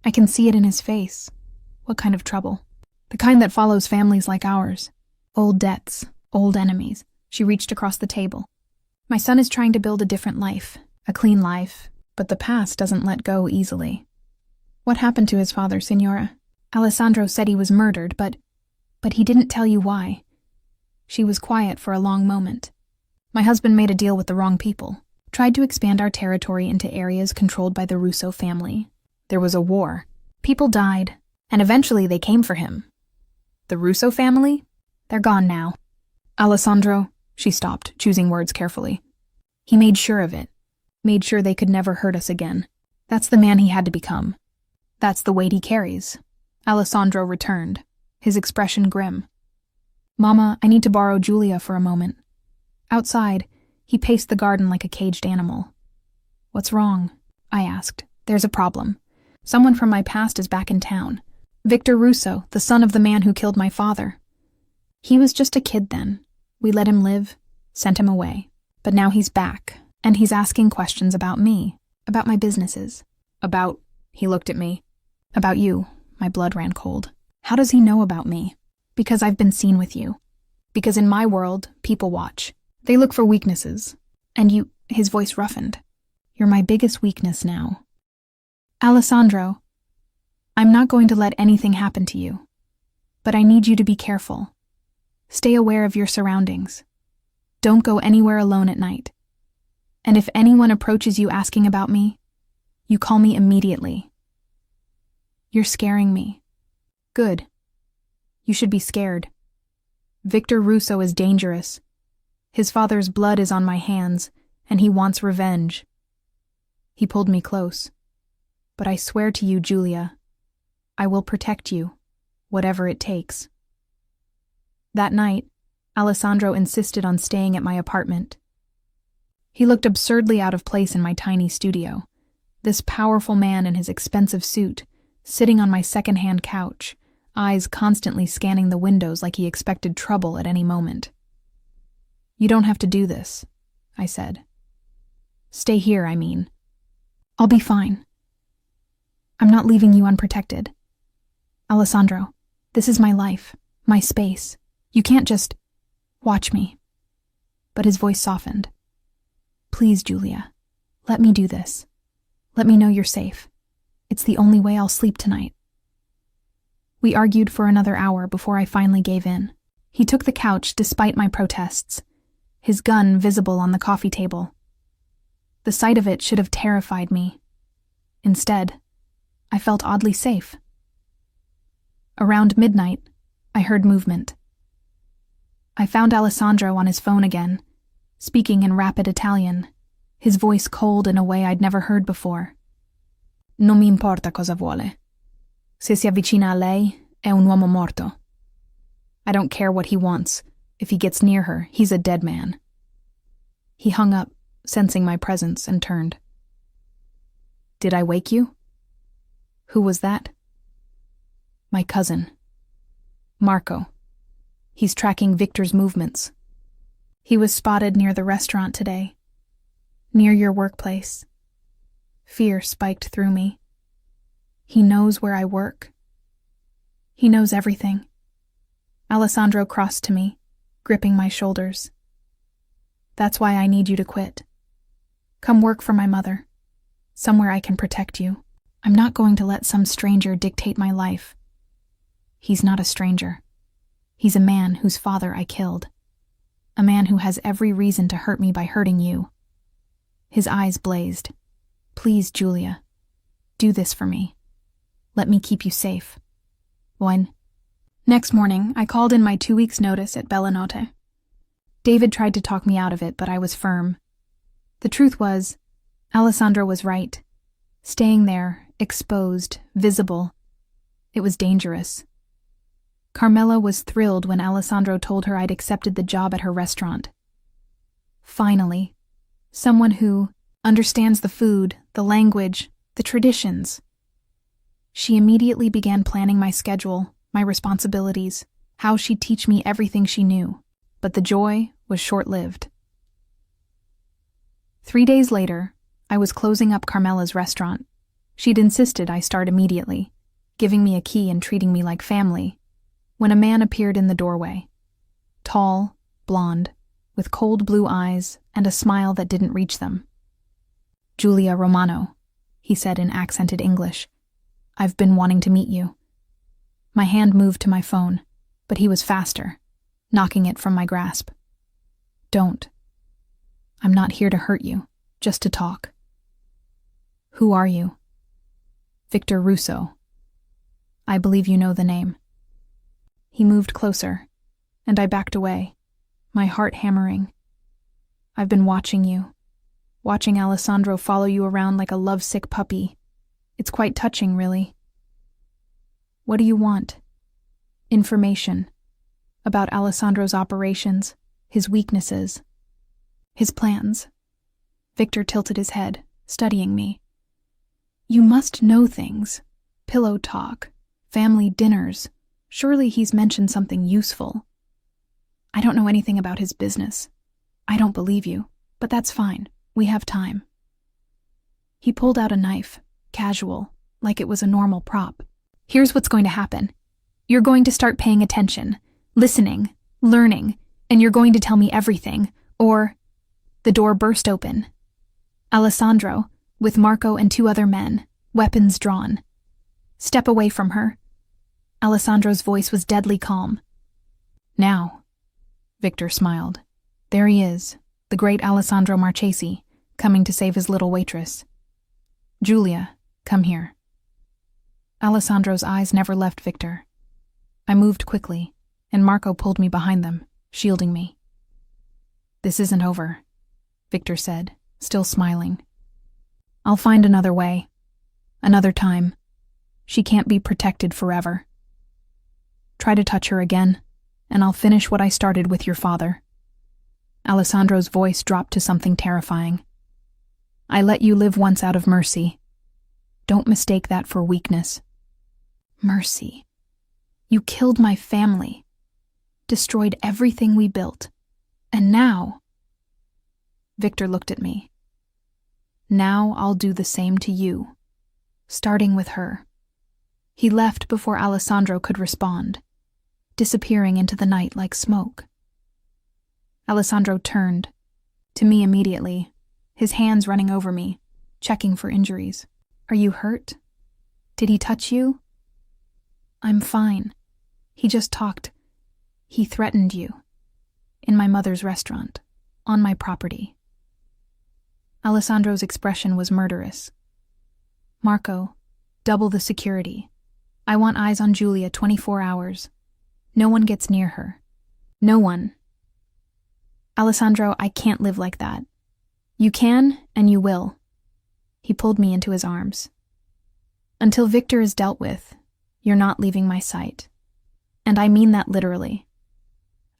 I can see it in his face. What kind of trouble? The kind that follows families like ours. Old debts, old enemies. She reached across the table. My son is trying to build a different life, a clean life, but the past doesn't let go easily. What happened to his father, Signora? Alessandro said he was murdered, but he didn't tell you why. She was quiet for a long moment. My husband made a deal with the wrong people, tried to expand our territory into areas controlled by the Russo family. There was a war. People died, and eventually they came for him. The Russo family? They're gone now. Alessandro, she stopped, choosing words carefully. He made sure of it. Made sure they could never hurt us again. That's the man he had to become. That's the weight he carries. Alessandro returned, his expression grim. Mama, I need to borrow Giulia for a moment. Outside, he paced the garden like a caged animal. What's wrong? I asked. There's a problem. Someone from my past is back in town. Victor Russo, the son of the man who killed my father. He was just a kid then. We let him live, sent him away. But now he's back, and he's asking questions about me, about my businesses, about, he looked at me, about you. My blood ran cold. How does he know about me? Because I've been seen with you. Because in my world, people watch. They look for weaknesses. And you, his voice roughened. You're my biggest weakness now. Alessandro, I'm not going to let anything happen to you. But I need you to be careful. Stay aware of your surroundings. Don't go anywhere alone at night. And if anyone approaches you asking about me, you call me immediately. You're scaring me. Good. You should be scared. Victor Russo is dangerous. His father's blood is on my hands, and he wants revenge. He pulled me close. But I swear to you, Giulia, I will protect you, whatever it takes. That night, Alessandro insisted on staying at my apartment. He looked absurdly out of place in my tiny studio, this powerful man in his expensive suit, sitting on my second-hand couch, eyes constantly scanning the windows like he expected trouble at any moment. You don't have to do this, I said. Stay here, I mean. I'll be fine. I'm not leaving you unprotected. Alessandro, this is my life, my space. You can't just watch me. But his voice softened. Please, Giulia, let me do this. Let me know you're safe. It's the only way I'll sleep tonight. We argued for another hour before I finally gave in. He took the couch despite my protests, his gun visible on the coffee table. The sight of it should have terrified me. Instead, I felt oddly safe. Around midnight, I heard movement. I found Alessandro on his phone again, speaking in rapid Italian, his voice cold in a way I'd never heard before. Non mi importa cosa vuole. Se si avvicina a lei, è un uomo morto. I don't care what he wants. If he gets near her, he's a dead man. He hung up, sensing my presence, and turned. Did I wake you? Who was that? My cousin. Marco. He's tracking Victor's movements. He was spotted near the restaurant today. Near your workplace. Fear spiked through me. He knows where I work. He knows everything. Alessandro crossed to me, gripping my shoulders. That's why I need you to quit. Come work for my mother. Somewhere I can protect you. I'm not going to let some stranger dictate my life. He's not a stranger. He's a man whose father I killed. A man who has every reason to hurt me by hurting you. His eyes blazed. Please, Julia, do this for me. Let me keep you safe. One. Next morning, I called in my 2 weeks' notice at Bellanotte. David tried to talk me out of it, but I was firm. The truth was, Alessandro was right. Staying there, exposed, visible, it was dangerous. Carmela was thrilled when Alessandro told her I'd accepted the job at her restaurant. Finally, someone who understands the food, the language, the traditions. She immediately began planning my schedule, my responsibilities, how she'd teach me everything she knew. But the joy was short-lived. 3 days later, I was closing up Carmela's restaurant. She'd insisted I start immediately, giving me a key and treating me like family, when a man appeared in the doorway. Tall, blonde, with cold blue eyes and a smile that didn't reach them. Julia Romano, he said in accented English. I've been wanting to meet you. My hand moved to my phone, but he was faster, knocking it from my grasp. Don't. I'm not here to hurt you, just to talk. Who are you? Victor Russo. I believe you know the name. He moved closer, and I backed away, my heart hammering. I've been watching you, watching Alessandro follow you around like a lovesick puppy. It's quite touching, really. What do you want? Information. About Alessandro's operations, his weaknesses, his plans. Victor tilted his head, studying me. You must know things. Pillow talk, family dinners. Surely he's mentioned something useful. I don't know anything about his business. I don't believe you, but that's fine. We have time. He pulled out a knife, casual, like it was a normal prop. Here's what's going to happen. You're going to start paying attention, listening, learning, and you're going to tell me everything, or... The door burst open. Alessandro, with Marco and 2 other men, weapons drawn. Step away from her. Alessandro's voice was deadly calm. Now, Victor smiled. There he is, the great Alessandro Marchesi, coming to save his little waitress. Julia, come here. Alessandro's eyes never left Victor. I moved quickly, and Marco pulled me behind them, shielding me. This isn't over, Victor said, still smiling. I'll find another way. Another time. She can't be protected forever. Try to touch her again, and I'll finish what I started with your father. Alessandro's voice dropped to something terrifying. I let you live once out of mercy. Don't mistake that for weakness. Mercy. You killed my family, destroyed everything we built, and now... Victor looked at me. Now I'll do the same to you, starting with her. He left before Alessandro could respond, disappearing into the night like smoke. Alessandro turned, to me immediately, his hands running over me, checking for injuries. Are you hurt? Did he touch you? I'm fine. He just talked. He threatened you. In my mother's restaurant, on my property. Alessandro's expression was murderous. Marco, double the security. I want eyes on Julia 24 hours. No one gets near her. No one. Alessandro, I can't live like that. You can, and you will. He pulled me into his arms. Until Victor is dealt with, you're not leaving my sight. And I mean that literally.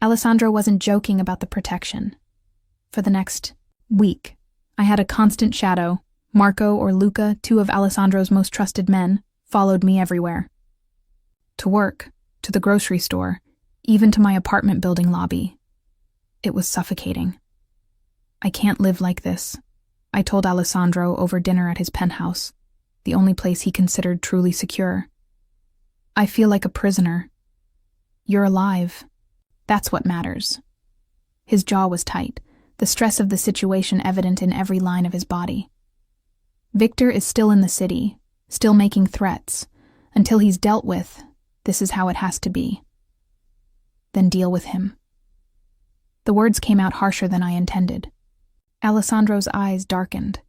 Alessandro wasn't joking about the protection. For the next week, I had a constant shadow. Marco or Luca, 2 of Alessandro's most trusted men, followed me everywhere. To work, to the grocery store, even to my apartment building lobby. It was suffocating. I can't live like this, I told Alessandro over dinner at his penthouse, the only place he considered truly secure. I feel like a prisoner. You're alive. That's what matters. His jaw was tight, the stress of the situation evident in every line of his body. Victor is still in the city, still making threats. Until he's dealt with, this is how it has to be. Then deal with him. The words came out harsher than I intended. Alessandro's eyes darkened.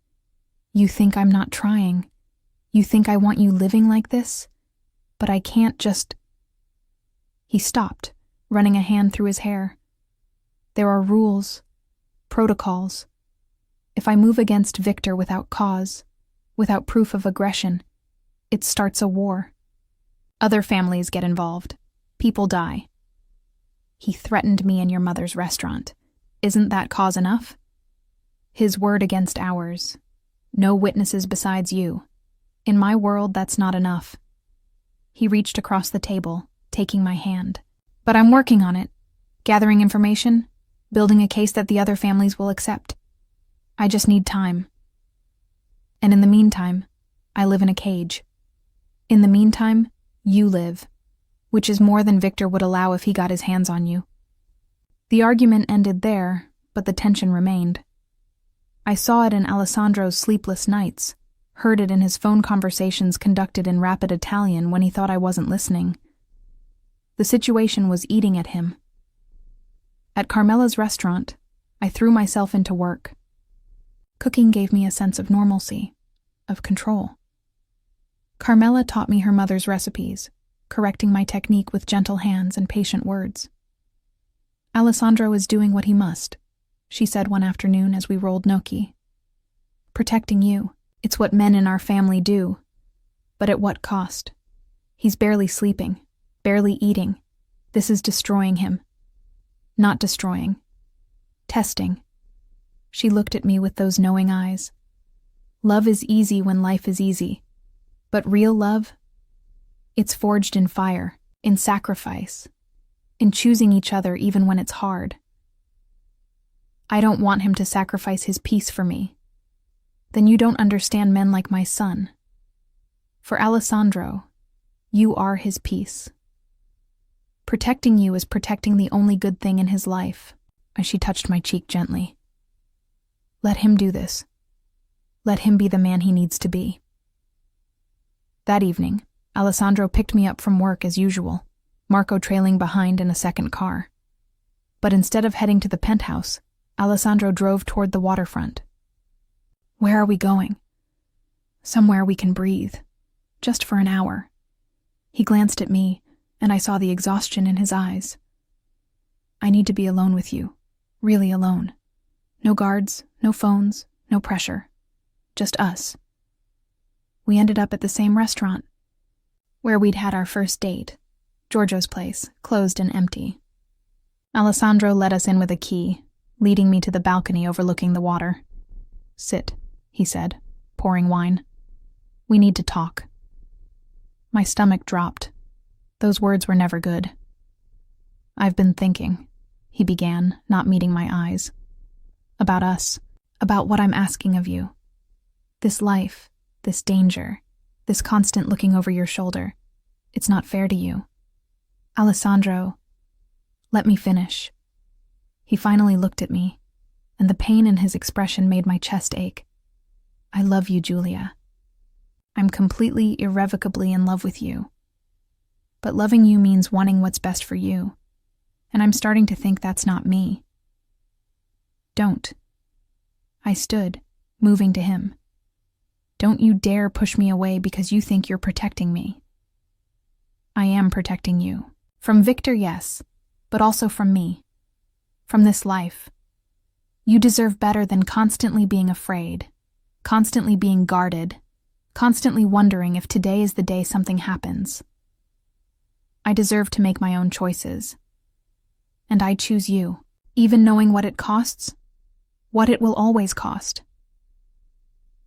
You think I'm not trying? You think I want you living like this? But I can't just... He stopped, running a hand through his hair. There are rules, protocols. If I move against Victor without cause, without proof of aggression, it starts a war. Other families get involved. People die. He threatened me in your mother's restaurant. Isn't that cause enough? His word against ours. No witnesses besides you. In my world, that's not enough. He reached across the table, taking my hand. But I'm working on it. Gathering information, building a case that the other families will accept. I just need time. And in the meantime, I live in a cage. In the meantime, you live, which is more than Victor would allow if he got his hands on you. The argument ended there, but the tension remained. I saw it in Alessandro's sleepless nights, heard it in his phone conversations conducted in rapid Italian when he thought I wasn't listening. The situation was eating at him. At Carmela's restaurant, I threw myself into work. Cooking gave me a sense of normalcy, of control. Carmela taught me her mother's recipes, correcting my technique with gentle hands and patient words. Alessandro is doing what he must, she said one afternoon as we rolled gnocchi. Protecting you, it's what men in our family do. But at what cost? He's barely sleeping, barely eating. This is destroying him. Not destroying. Testing. She looked at me with those knowing eyes. Love is easy when life is easy. But real love? It's forged in fire, in sacrifice, in choosing each other even when it's hard. I don't want him to sacrifice his peace for me. Then you don't understand men like my son. For Alessandro, you are his peace. Protecting you is protecting the only good thing in his life, as she touched my cheek gently. Let him do this. Let him be the man he needs to be. That evening, Alessandro picked me up from work as usual, Marco trailing behind in a second car. But instead of heading to the penthouse, Alessandro drove toward the waterfront. Where are we going? Somewhere we can breathe, just for an hour. He glanced at me, and I saw the exhaustion in his eyes. I need to be alone with you, really alone. No guards, no phones, no pressure. Just us. We ended up at the same restaurant, where we'd had our first date, Giorgio's place, closed and empty. Alessandro let us in with a key, leading me to the balcony overlooking the water. Sit, he said, pouring wine. We need to talk. My stomach dropped. Those words were never good. I've been thinking, he began, not meeting my eyes. About us, about what I'm asking of you. This life, this danger, this constant looking over your shoulder. It's not fair to you. Alessandro, let me finish. He finally looked at me, and the pain in his expression made my chest ache. I love you, Giulia. I'm completely, irrevocably in love with you. But loving you means wanting what's best for you, and I'm starting to think that's not me. Don't. I stood, moving to him. Don't you dare push me away because you think you're protecting me. I am protecting you. From Victor, yes, but also from me. From this life. You deserve better than constantly being afraid, constantly being guarded, constantly wondering if today is the day something happens. I deserve to make my own choices. And I choose you, even knowing what it costs, what it will always cost.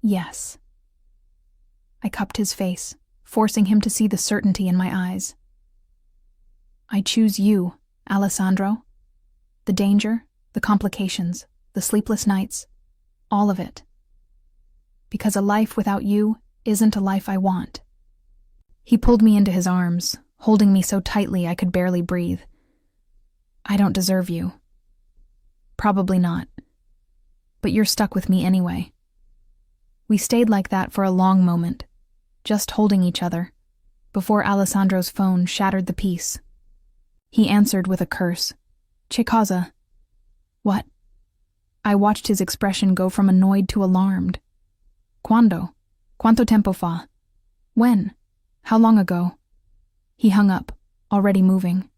Yes. I cupped his face, forcing him to see the certainty in my eyes. I choose you, Alessandro. The danger, the complications, the sleepless nights, all of it. Because a life without you isn't a life I want. He pulled me into his arms, holding me so tightly I could barely breathe. I don't deserve you. Probably not. But you're stuck with me anyway. We stayed like that for a long moment, just holding each other, before Alessandro's phone shattered the peace. He answered with a curse. Che cosa? What? I watched his expression go from annoyed to alarmed. Quando? Quanto tempo fa? When? How long ago? He hung up, already moving.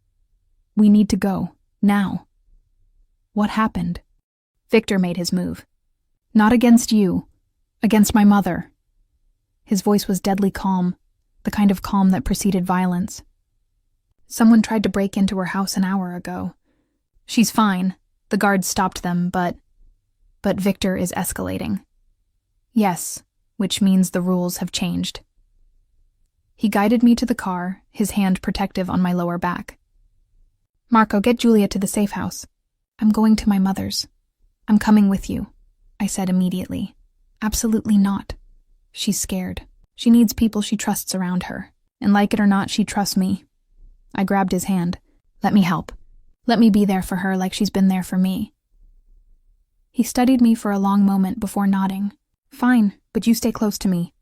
We need to go, now. What happened? Victor made his move. Not against you, against my mother. His voice was deadly calm, the kind of calm that preceded violence. Someone tried to break into her house an hour ago. She's fine. The guards stopped them, but Victor is escalating. Yes, which means the rules have changed. He guided me to the car, his hand protective on my lower back. Marco, get Julia to the safe house. I'm going to my mother's. I'm coming with you, I said immediately. Absolutely not. She's scared. She needs people she trusts around her. And like it or not, she trusts me. I grabbed his hand. Let me help. Let me be there for her like she's been there for me. He studied me for a long moment before nodding. Fine, but you stay close to me.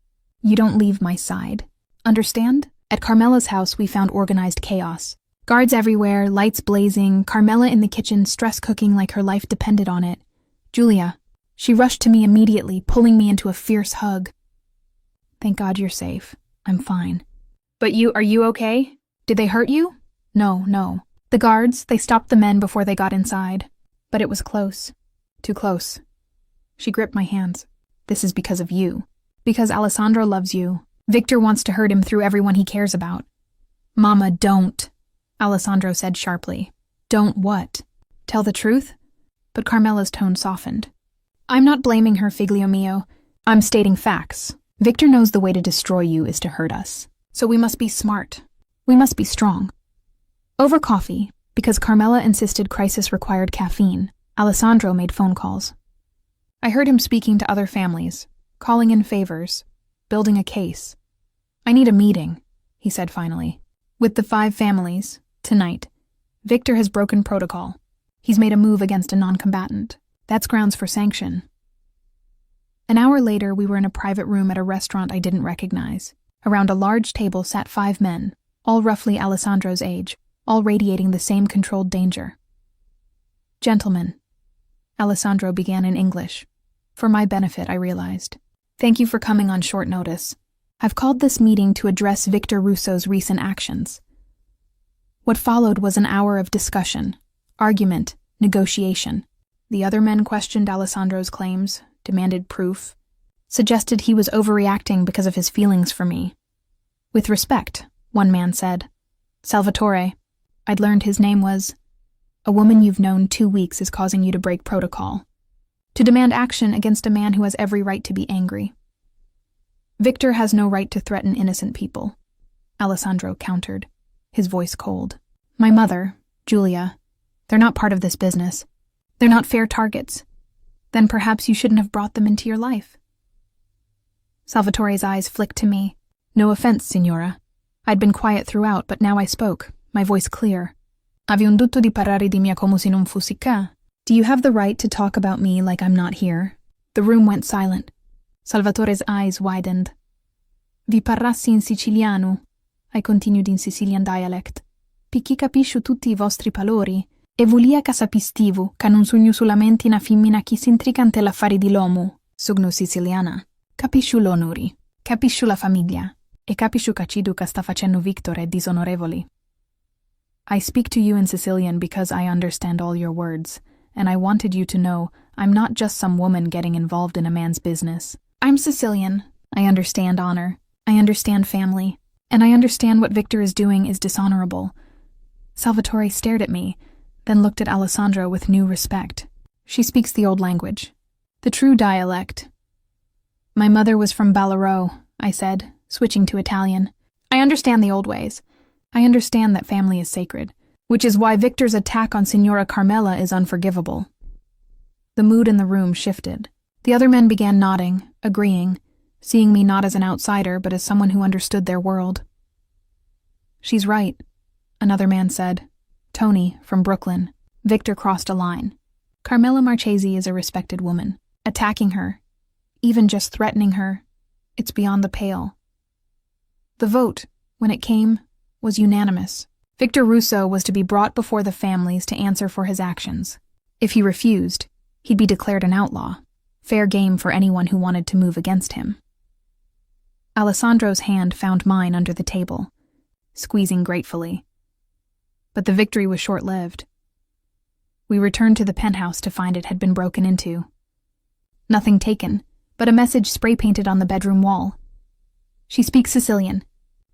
You don't leave my side. Understand? At Carmela's house, we found organized chaos. Guards everywhere, lights blazing, Carmela in the kitchen, stress cooking like her life depended on it. Julia. She rushed to me immediately, pulling me into a fierce hug. Thank God you're safe. I'm fine. But are you okay? Did they hurt you? No. The guards, they stopped the men before they got inside. But it was close. Too close. She gripped my hands. This is because of you. Because Alessandro loves you. Victor wants to hurt him through everyone he cares about. Mama, don't, Alessandro said sharply. Don't what? Tell the truth? But Carmela's tone softened. I'm not blaming her, figlio mio. I'm stating facts. Victor knows the way to destroy you is to hurt us. So we must be smart. We must be strong. Over coffee, because Carmela insisted crisis required caffeine, Alessandro made phone calls. I heard him speaking to other families, calling in favors, building a case. I need a meeting, he said finally. With the 5 families, tonight. Victor has broken protocol. He's made a move against a non-combatant. That's grounds for sanction. An hour later, we were in a private room at a restaurant I didn't recognize. Around a large table sat 5 men, all roughly Alessandro's age, all radiating the same controlled danger. Gentlemen, Alessandro began in English. For my benefit, I realized. Thank you for coming on short notice. I've called this meeting to address Victor Russo's recent actions. What followed was an hour of discussion, argument, negotiation. The other men questioned Alessandro's claims, demanded proof, suggested he was overreacting because of his feelings for me. With respect, one man said, Salvatore, I'd learned his name was, a woman you've known 2 weeks is causing you to break protocol, to demand action against a man who has every right to be angry. Victor has no right to threaten innocent people, Alessandro countered, his voice cold. My mother, Julia, they're not part of this business. They're not fair targets. Then perhaps you shouldn't have brought them into your life. Salvatore's eyes flicked to me. No offense, signora. I'd been quiet throughout, but now I spoke, my voice clear. Avevi un dutto di parlare di me come se non fossi qua. Do you have the right to talk about me like I'm not here? The room went silent. Salvatore's eyes widened. Vi parlassi in siciliano, I continued in Sicilian dialect. Picchi capisci tutti I vostri palori, e volia che sapistivo, che non sogno solamente una femmina che s'intriga ante l'affari di l'uomo, sogno siciliana. Capisci l'onori, capisci la famiglia, e capisci che ciò che sta facendo Victor è disonorevole. I speak to you in Sicilian because I understand all your words, and I wanted you to know I'm not just some woman getting involved in a man's business. I'm Sicilian. I understand honor. I understand family. And I understand what Victor is doing is dishonorable. Salvatore stared at me, then looked at Alessandro with new respect. She speaks the old language, the true dialect. My mother was from Ballarò, I said, switching to Italian. I understand the old ways. I understand that family is sacred, which is why Victor's attack on Signora Carmela is unforgivable. The mood in the room shifted. The other men began nodding, agreeing, seeing me not as an outsider but as someone who understood their world. She's right, another man said. Tony, from Brooklyn. Victor crossed a line. Carmela Marchesi is a respected woman. Attacking her, even just threatening her, it's beyond the pale. The vote, when it came, was unanimous. Victor Russo was to be brought before the families to answer for his actions. If he refused, he'd be declared an outlaw, fair game for anyone who wanted to move against him. Alessandro's hand found mine under the table, squeezing gratefully. But the victory was short-lived. We returned to the penthouse to find it had been broken into. Nothing taken, but a message spray-painted on the bedroom wall. She speaks Sicilian.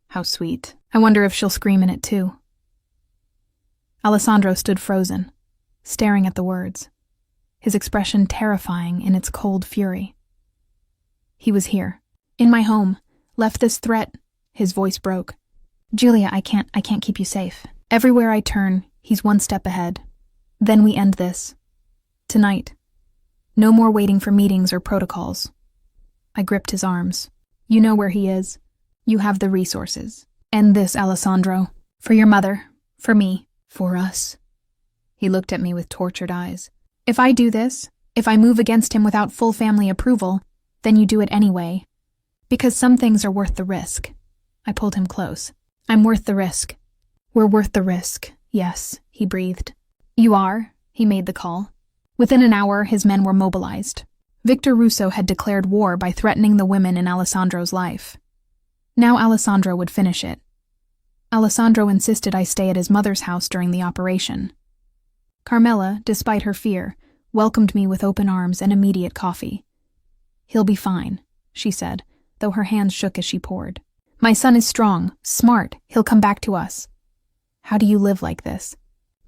How sweet. I wonder if she'll scream in it too. Alessandro stood frozen, staring at the words, his expression terrifying in its cold fury. He was here, in my home, left this threat. His voice broke. Julia, I can't keep you safe. Everywhere I turn, he's one step ahead. Then we end this. Tonight. No more waiting for meetings or protocols. I gripped his arms. You know where he is. You have the resources. End this, Alessandro. For your mother. For me. For us. He looked at me with tortured eyes. If I do this, if I move against him without full family approval, then you do it anyway. Because some things are worth the risk. I pulled him close. I'm worth the risk. We're worth the risk. Yes, he breathed. You are, he made the call. Within an hour, his men were mobilized. Victor Russo had declared war by threatening the women in Alessandro's life. Now Alessandro would finish it. Alessandro insisted I stay at his mother's house during the operation. Carmela, despite her fear, welcomed me with open arms and immediate coffee. He'll be fine, she said, though her hands shook as she poured. My son is strong, smart, he'll come back to us. How do you live like this?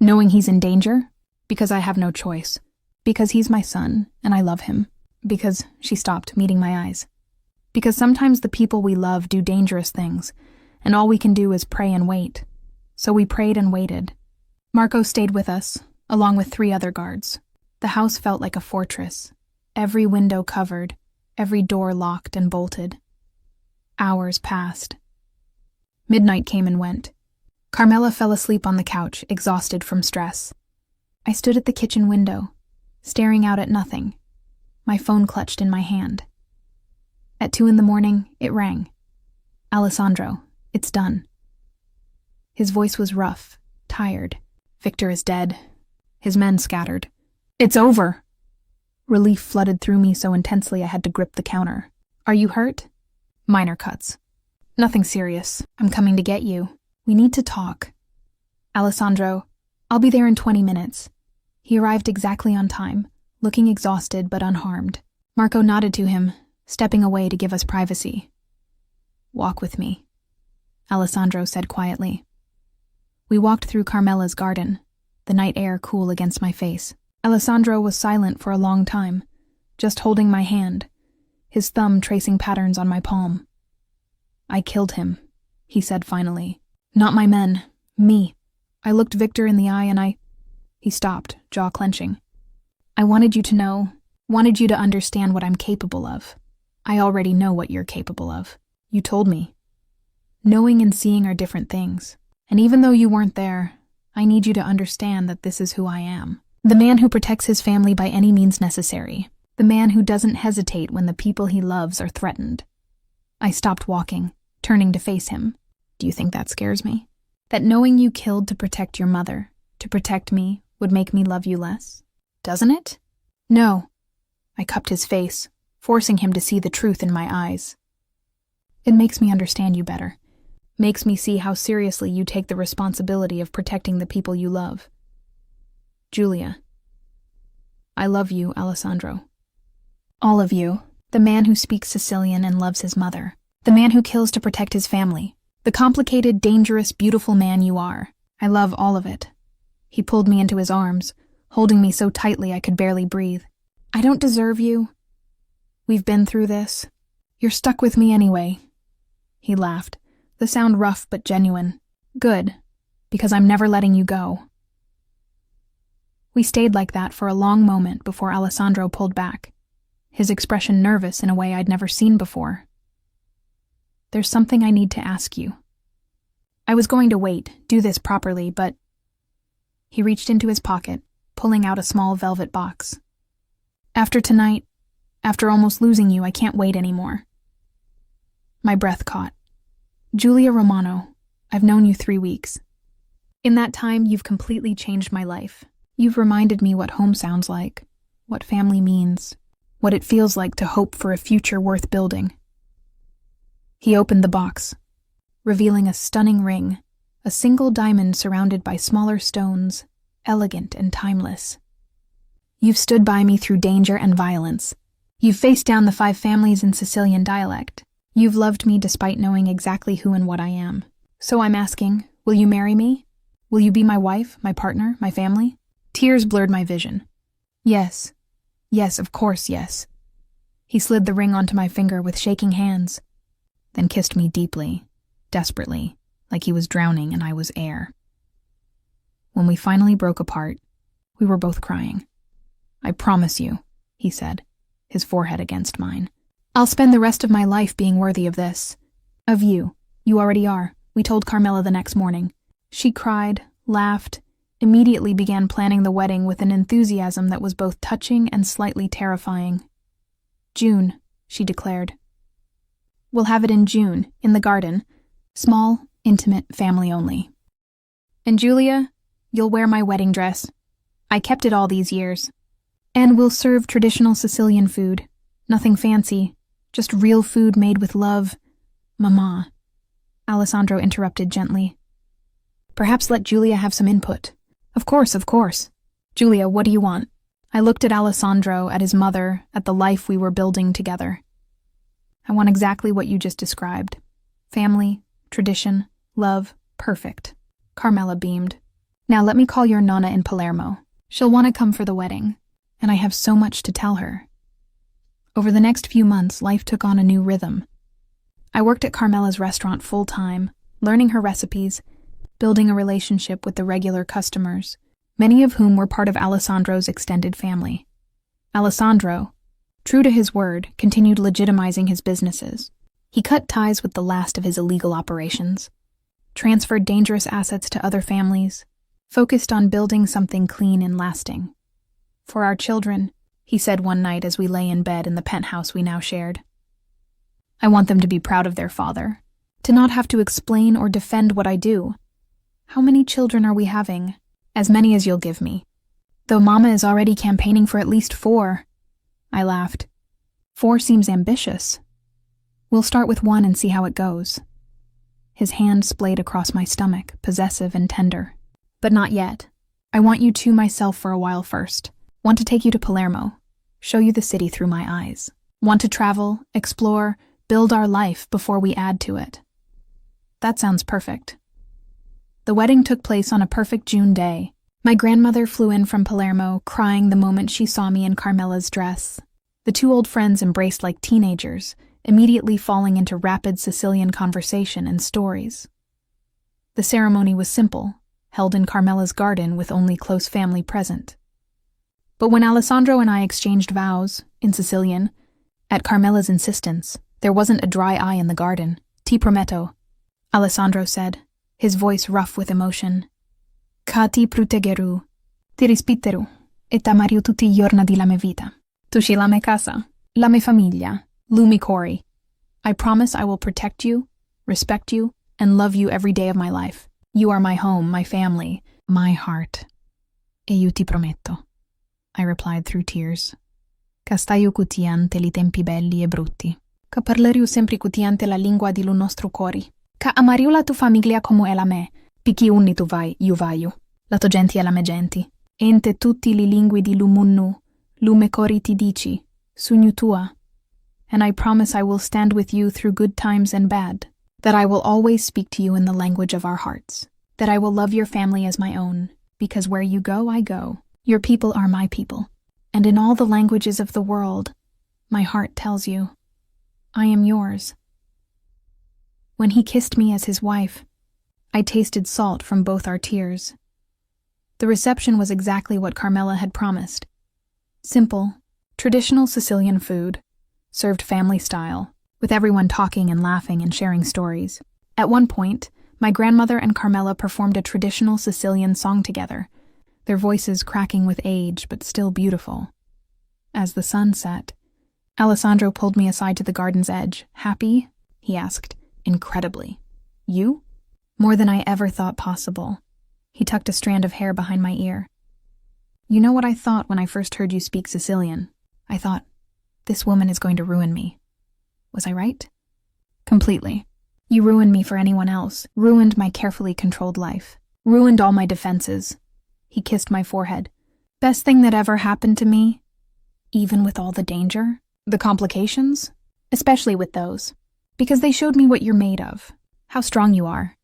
Knowing he's in danger? Because I have no choice. Because he's my son, and I love him. Because she stopped, meeting my eyes. Because sometimes the people we love do dangerous things, and all we can do is pray and wait. So we prayed and waited. Marco stayed with us, along with 3 other guards. The house felt like a fortress, every window covered, every door locked and bolted. Hours passed. Midnight came and went. Carmela fell asleep on the couch, exhausted from stress. I stood at the kitchen window, staring out at nothing, my phone clutched in my hand. At 2 a.m, it rang. Alessandro, it's done. His voice was rough, tired. Victor is dead. His men scattered. It's over! Relief flooded through me so intensely I had to grip the counter. Are you hurt? Minor cuts. Nothing serious. I'm coming to get you. We need to talk. Alessandro, I'll be there in 20 minutes. He arrived exactly on time, looking exhausted but unharmed. Marco nodded to him, stepping away to give us privacy. Walk with me, Alessandro said quietly. We walked through Carmela's garden, the night air cool against my face. Alessandro was silent for a long time, just holding my hand, his thumb tracing patterns on my palm. I killed him, he said finally. Not my men, me. I looked Victor in the eye and He stopped, jaw clenching. I wanted you to know, wanted you to understand what I'm capable of. I already know what you're capable of. You told me. Knowing and seeing are different things. And even though you weren't there, I need you to understand that this is who I am. The man who protects his family by any means necessary. The man who doesn't hesitate when the people he loves are threatened. I stopped walking, turning to face him. Do you think that scares me? That knowing you killed to protect your mother, to protect me, would make me love you less? Doesn't it? No. I cupped his face, forcing him to see the truth in my eyes. It makes me understand you better. Makes me see how seriously you take the responsibility of protecting the people you love. Julia. I love you, Alessandro. All of you. The man who speaks Sicilian and loves his mother. The man who kills to protect his family. The complicated, dangerous, beautiful man you are. I love all of it. He pulled me into his arms, holding me so tightly I could barely breathe. I don't deserve you. We've been through this. You're stuck with me anyway. He laughed, the sound rough but genuine. Good, because I'm never letting you go. We stayed like that for a long moment before Alessandro pulled back, his expression nervous in a way I'd never seen before. There's something I need to ask you. I was going to wait, do this properly, but... He reached into his pocket, pulling out a small velvet box. "After tonight, after almost losing you, I can't wait anymore." My breath caught. "Julia Romano, I've known you 3 weeks. In that time, you've completely changed my life. You've reminded me what home sounds like, what family means, what it feels like to hope for a future worth building." He opened the box, revealing a stunning ring, a single diamond surrounded by smaller stones, elegant and timeless. "You've stood by me through danger and violence. You've faced down the 5 families in Sicilian dialect. You've loved me despite knowing exactly who and what I am. So I'm asking, will you marry me? Will you be my wife, my partner, my family?" Tears blurred my vision. "Yes. Yes, of course, yes." He slid the ring onto my finger with shaking hands, then kissed me deeply, desperately, like he was drowning and I was air. When we finally broke apart, we were both crying. "I promise you," he said, his forehead against mine. "I'll spend the rest of my life being worthy of this. Of you. You already are," we told Carmela the next morning. She cried, laughed, immediately began planning the wedding with an enthusiasm that was both touching and slightly terrifying. "June," she declared. "We'll have it in June, in the garden. Small, intimate, family only. And Julia, you'll wear my wedding dress. I kept it all these years. And we'll serve traditional Sicilian food. Nothing fancy, just real food made with love." "Mama," Alessandro interrupted gently. "Perhaps let Julia have some input." Of course. "Julia, what do you want?" I looked at Alessandro, at his mother, at the life we were building together. "I want exactly what you just described. Family, tradition, love, perfect." Carmela beamed. "Now let me call your nonna in Palermo. She'll want to come for the wedding, and I have so much to tell her." Over the next few months, life took on a new rhythm. I worked at Carmela's restaurant full-time, learning her recipes, building a relationship with the regular customers, many of whom were part of Alessandro's extended family. Alessandro, true to his word, continued legitimizing his businesses. He cut ties with the last of his illegal operations, transferred dangerous assets to other families, focused on building something clean and lasting. "For our children," he said one night as we lay in bed in the penthouse we now shared, "I want them to be proud of their father, to not have to explain or defend what I do. How many children are we having?" "As many as you'll give me. Though Mama is already campaigning for at least 4. I laughed. 4 seems ambitious. "We'll start with 1 and see how it goes." His hand splayed across my stomach, possessive and tender. "But not yet. I want you to myself for a while first. Want to take you to Palermo, show you the city through my eyes. Want to travel, explore, build our life before we add to it." "That sounds perfect." The wedding took place on a perfect June day. My grandmother flew in from Palermo, crying the moment she saw me in Carmela's dress. The 2 old friends embraced like teenagers, immediately falling into rapid Sicilian conversation and stories. The ceremony was simple, held in Carmela's garden with only close family present. But when Alessandro and I exchanged vows, in Sicilian, at Carmela's insistence, there wasn't a dry eye in the garden. "Ti prometto," Alessandro said, his voice rough with emotion. "Ca ti proteggeru, ti rispetteru, e t'amarò tutti I giorni di la mia vita. Tu sei la mia casa, la mia famiglia, lumi cori. I promise I will protect you, respect you, and love you every day of my life. You are my home, my family, my heart. E io ti prometto," I replied through tears. "Ca staio cutiante li tempi belli e brutti. Ca parlerò sempre cutiante la lingua di lo nostro cori. Ca amarò la tua famiglia come è la me, picchi unni tu vai, io vaio. La tua genti è la me genti. Ente tutti li lingui di lumunnu, lume cori ti dici, sugnu tua. And I promise I will stand with you through good times and bad, that I will always speak to you in the language of our hearts, that I will love your family as my own, because where you go, I go. Your people are my people, and in all the languages of the world, my heart tells you, I am yours." When he kissed me as his wife, I tasted salt from both our tears. The reception was exactly what Carmela had promised. Simple, traditional Sicilian food, served family style, with everyone talking and laughing and sharing stories. At one point, my grandmother and Carmela performed a traditional Sicilian song together, their voices cracking with age but still beautiful. As the sun set, Alessandro pulled me aside to the garden's edge. "Happy?" he asked. "Incredibly. You?" "More than I ever thought possible." He tucked a strand of hair behind my ear. "You know what I thought when I first heard you speak Sicilian? I thought, this woman is going to ruin me. Was I right?" "Completely. You ruined me for anyone else, ruined my carefully controlled life, ruined all my defenses." He kissed my forehead. "Best thing that ever happened to me? Even with all the danger? The complications? Especially with those. Because they showed me what you're made of. How strong you are.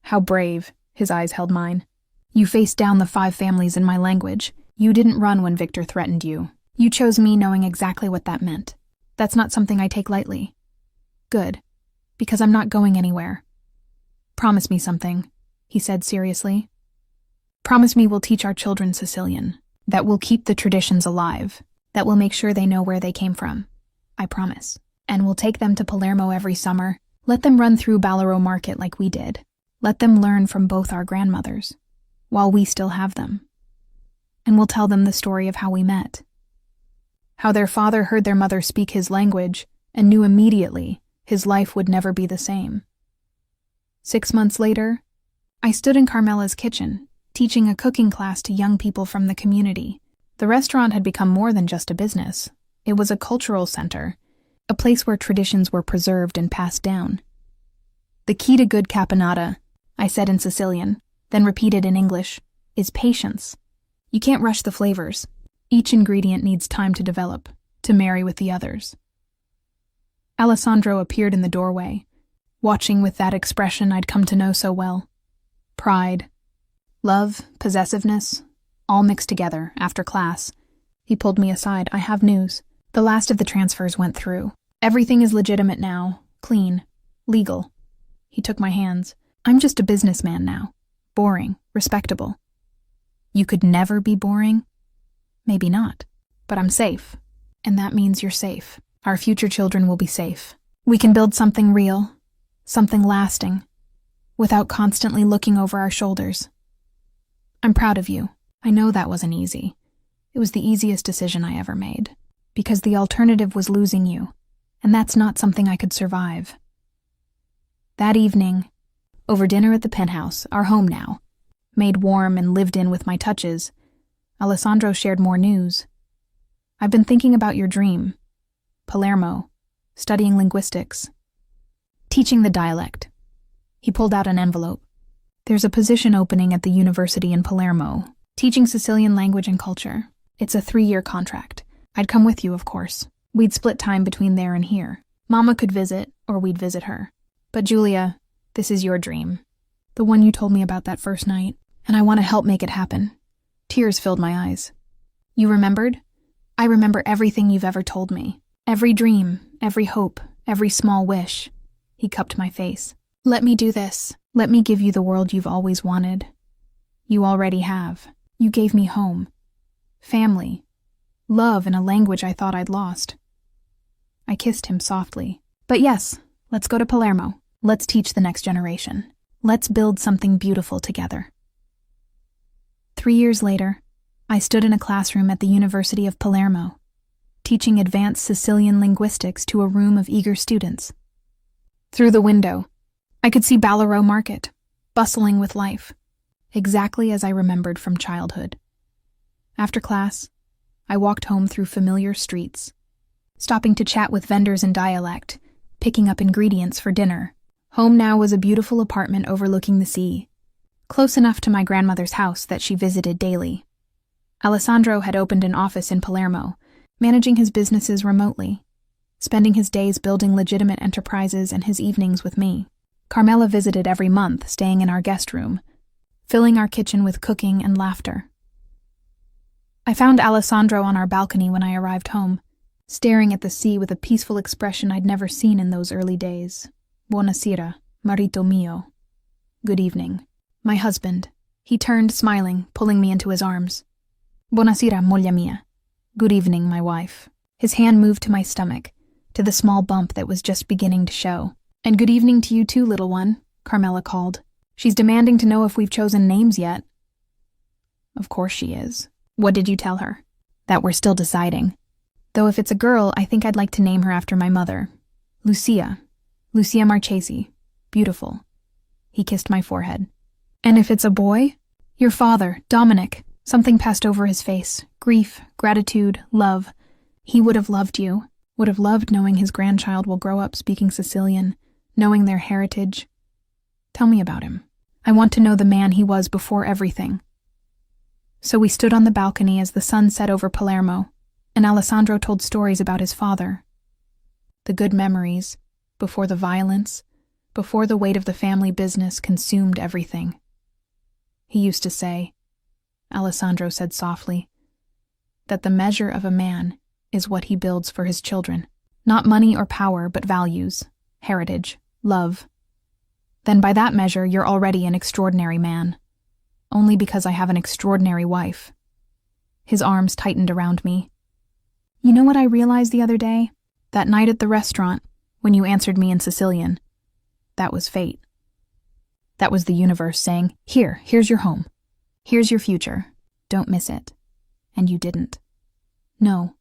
How brave." His eyes held mine. "You faced down the 5 families in my language. You didn't run when Victor threatened you. You chose me knowing exactly what that meant. That's not something I take lightly." "Good. Because I'm not going anywhere." "Promise me something," he said seriously. "Promise me we'll teach our children Sicilian. That we'll keep the traditions alive. That we'll make sure they know where they came from. I promise. And we'll take them to Palermo every summer. Let them run through Ballarò Market like we did. Let them learn from both our grandmothers, while we still have them. And we'll tell them the story of how we met. How their father heard their mother speak his language and knew immediately his life would never be the same." 6 months later, I stood in Carmela's kitchen, teaching a cooking class to young people from the community. The restaurant had become more than just a business. It was a cultural center, a place where traditions were preserved and passed down. "The key to good caponata," I said in Sicilian, then repeated in English, "is patience. You can't rush the flavors. Each ingredient needs time to develop, to marry with the others." Alessandro appeared in the doorway, watching with that expression I'd come to know so well. Pride, love, possessiveness, all mixed together after class. He pulled me aside. "I have news. The last of the transfers went through. Everything is legitimate now, clean, legal." He took my hands. "I'm just a businessman now. Boring, respectable." "You could never be boring?" "Maybe not. But I'm safe. And that means you're safe. Our future children will be safe. We can build something real, something lasting, without constantly looking over our shoulders. I'm proud of you. I know that wasn't easy. It was the easiest decision I ever made. Because the alternative was losing you, and that's not something I could survive." That evening, over dinner at the penthouse, our home now, made warm and lived in with my touches, Alessandro shared more news. "I've been thinking about your dream. Palermo, studying linguistics, teaching the dialect." He pulled out an envelope. "There's a position opening at the university in Palermo, teaching Sicilian language and culture. It's a 3-year contract. I'd come with you, of course. We'd split time between there and here. Mama could visit, or we'd visit her. But Julia, this is your dream. The one you told me about that first night, and I want to help make it happen." Tears filled my eyes. "You remembered? I remember everything you've ever told me. Every dream, every hope, every small wish." He cupped my face. "Let me do this. Let me give you the world you've always wanted. You already have. You gave me home, family, love in a language I thought I'd lost." I kissed him softly. "But yes, let's go to Palermo. Let's teach the next generation. Let's build something beautiful together." 3 years later, I stood in a classroom at the University of Palermo, teaching advanced Sicilian linguistics to a room of eager students. Through the window, I could see Ballarò Market, bustling with life, exactly as I remembered from childhood. After class, I walked home through familiar streets, stopping to chat with vendors in dialect, picking up ingredients for dinner. Home now was a beautiful apartment overlooking the sea, close enough to my grandmother's house that she visited daily. Alessandro had opened an office in Palermo, managing his businesses remotely, spending his days building legitimate enterprises and his evenings with me. Carmela visited every month, staying in our guest room, filling our kitchen with cooking and laughter. I found Alessandro on our balcony when I arrived home, staring at the sea with a peaceful expression I'd never seen in those early days. "Buonasera, marito mio." Good evening. My husband. He turned, smiling, pulling me into his arms. "Buonasera, moglie mia." Good evening, my wife. His hand moved to my stomach, to the small bump that was just beginning to show. "And good evening to you too, little one," Carmela called. "She's demanding to know if we've chosen names yet." Of course she is. What did you tell her? That we're still deciding. Though if it's a girl, I think I'd like to name her after my mother. Lucia. Lucia Marchesi. Beautiful. He kissed my forehead. And if it's a boy? Your father, Dominic. Something passed over his face. Grief, gratitude, love. He would have loved you. Would have loved knowing his grandchild will grow up speaking Sicilian, knowing their heritage. Tell me about him. I want to know the man he was before everything. So we stood on the balcony as the sun set over Palermo, and Alessandro told stories about his father. The good memories, before the violence, before the weight of the family business consumed everything. He used to say, Alessandro said softly, that the measure of a man is what he builds for his children. Not money or power, but values, heritage, love. Then by that measure, you're already an extraordinary man. Only because I have an extraordinary wife. His arms tightened around me. You know what I realized the other day? That night at the restaurant, when you answered me in Sicilian. That was fate. That was the universe saying, here's your home. Here's your future. Don't miss it. And you didn't. No,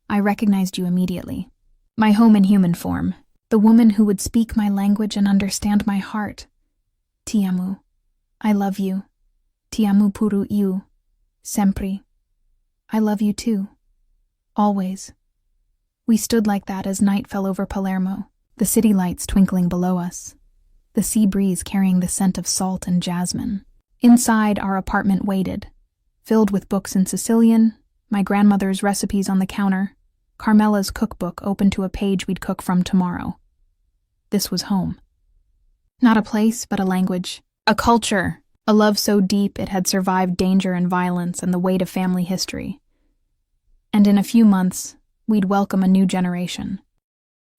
I recognized you immediately. My home in human form. The woman who would speak my language and understand my heart. Ti amo. I love you. Ti amo puru io. Sempre. I love you too. Always. We stood like that as night fell over Palermo, the city lights twinkling below us, the sea breeze carrying the scent of salt and jasmine. Inside, our apartment waited, filled with books in Sicilian, my grandmother's recipes on the counter, Carmela's cookbook open to a page we'd cook from tomorrow. This was home. Not a place, but a language, a culture, a love so deep it had survived danger and violence and the weight of family history. And in a few months, we'd welcome a new generation.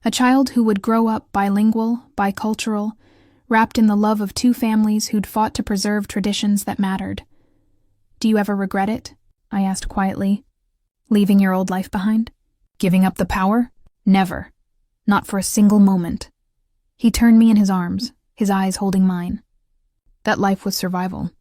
A child who would grow up bilingual, bicultural, wrapped in the love of two families who'd fought to preserve traditions that mattered. Do you ever regret it? I asked quietly. Leaving your old life behind? Giving up the power? Never. Not for a single moment. He turned me in his arms, his eyes holding mine. That life was survival.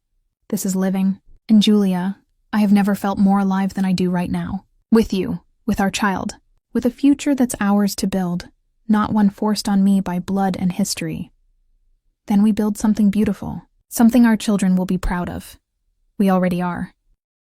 This is living. And Julia, I have never felt more alive than I do right now. With you, with our child, with a future that's ours to build, not one forced on me by blood and history. Then we build something beautiful, something our children will be proud of. We already are.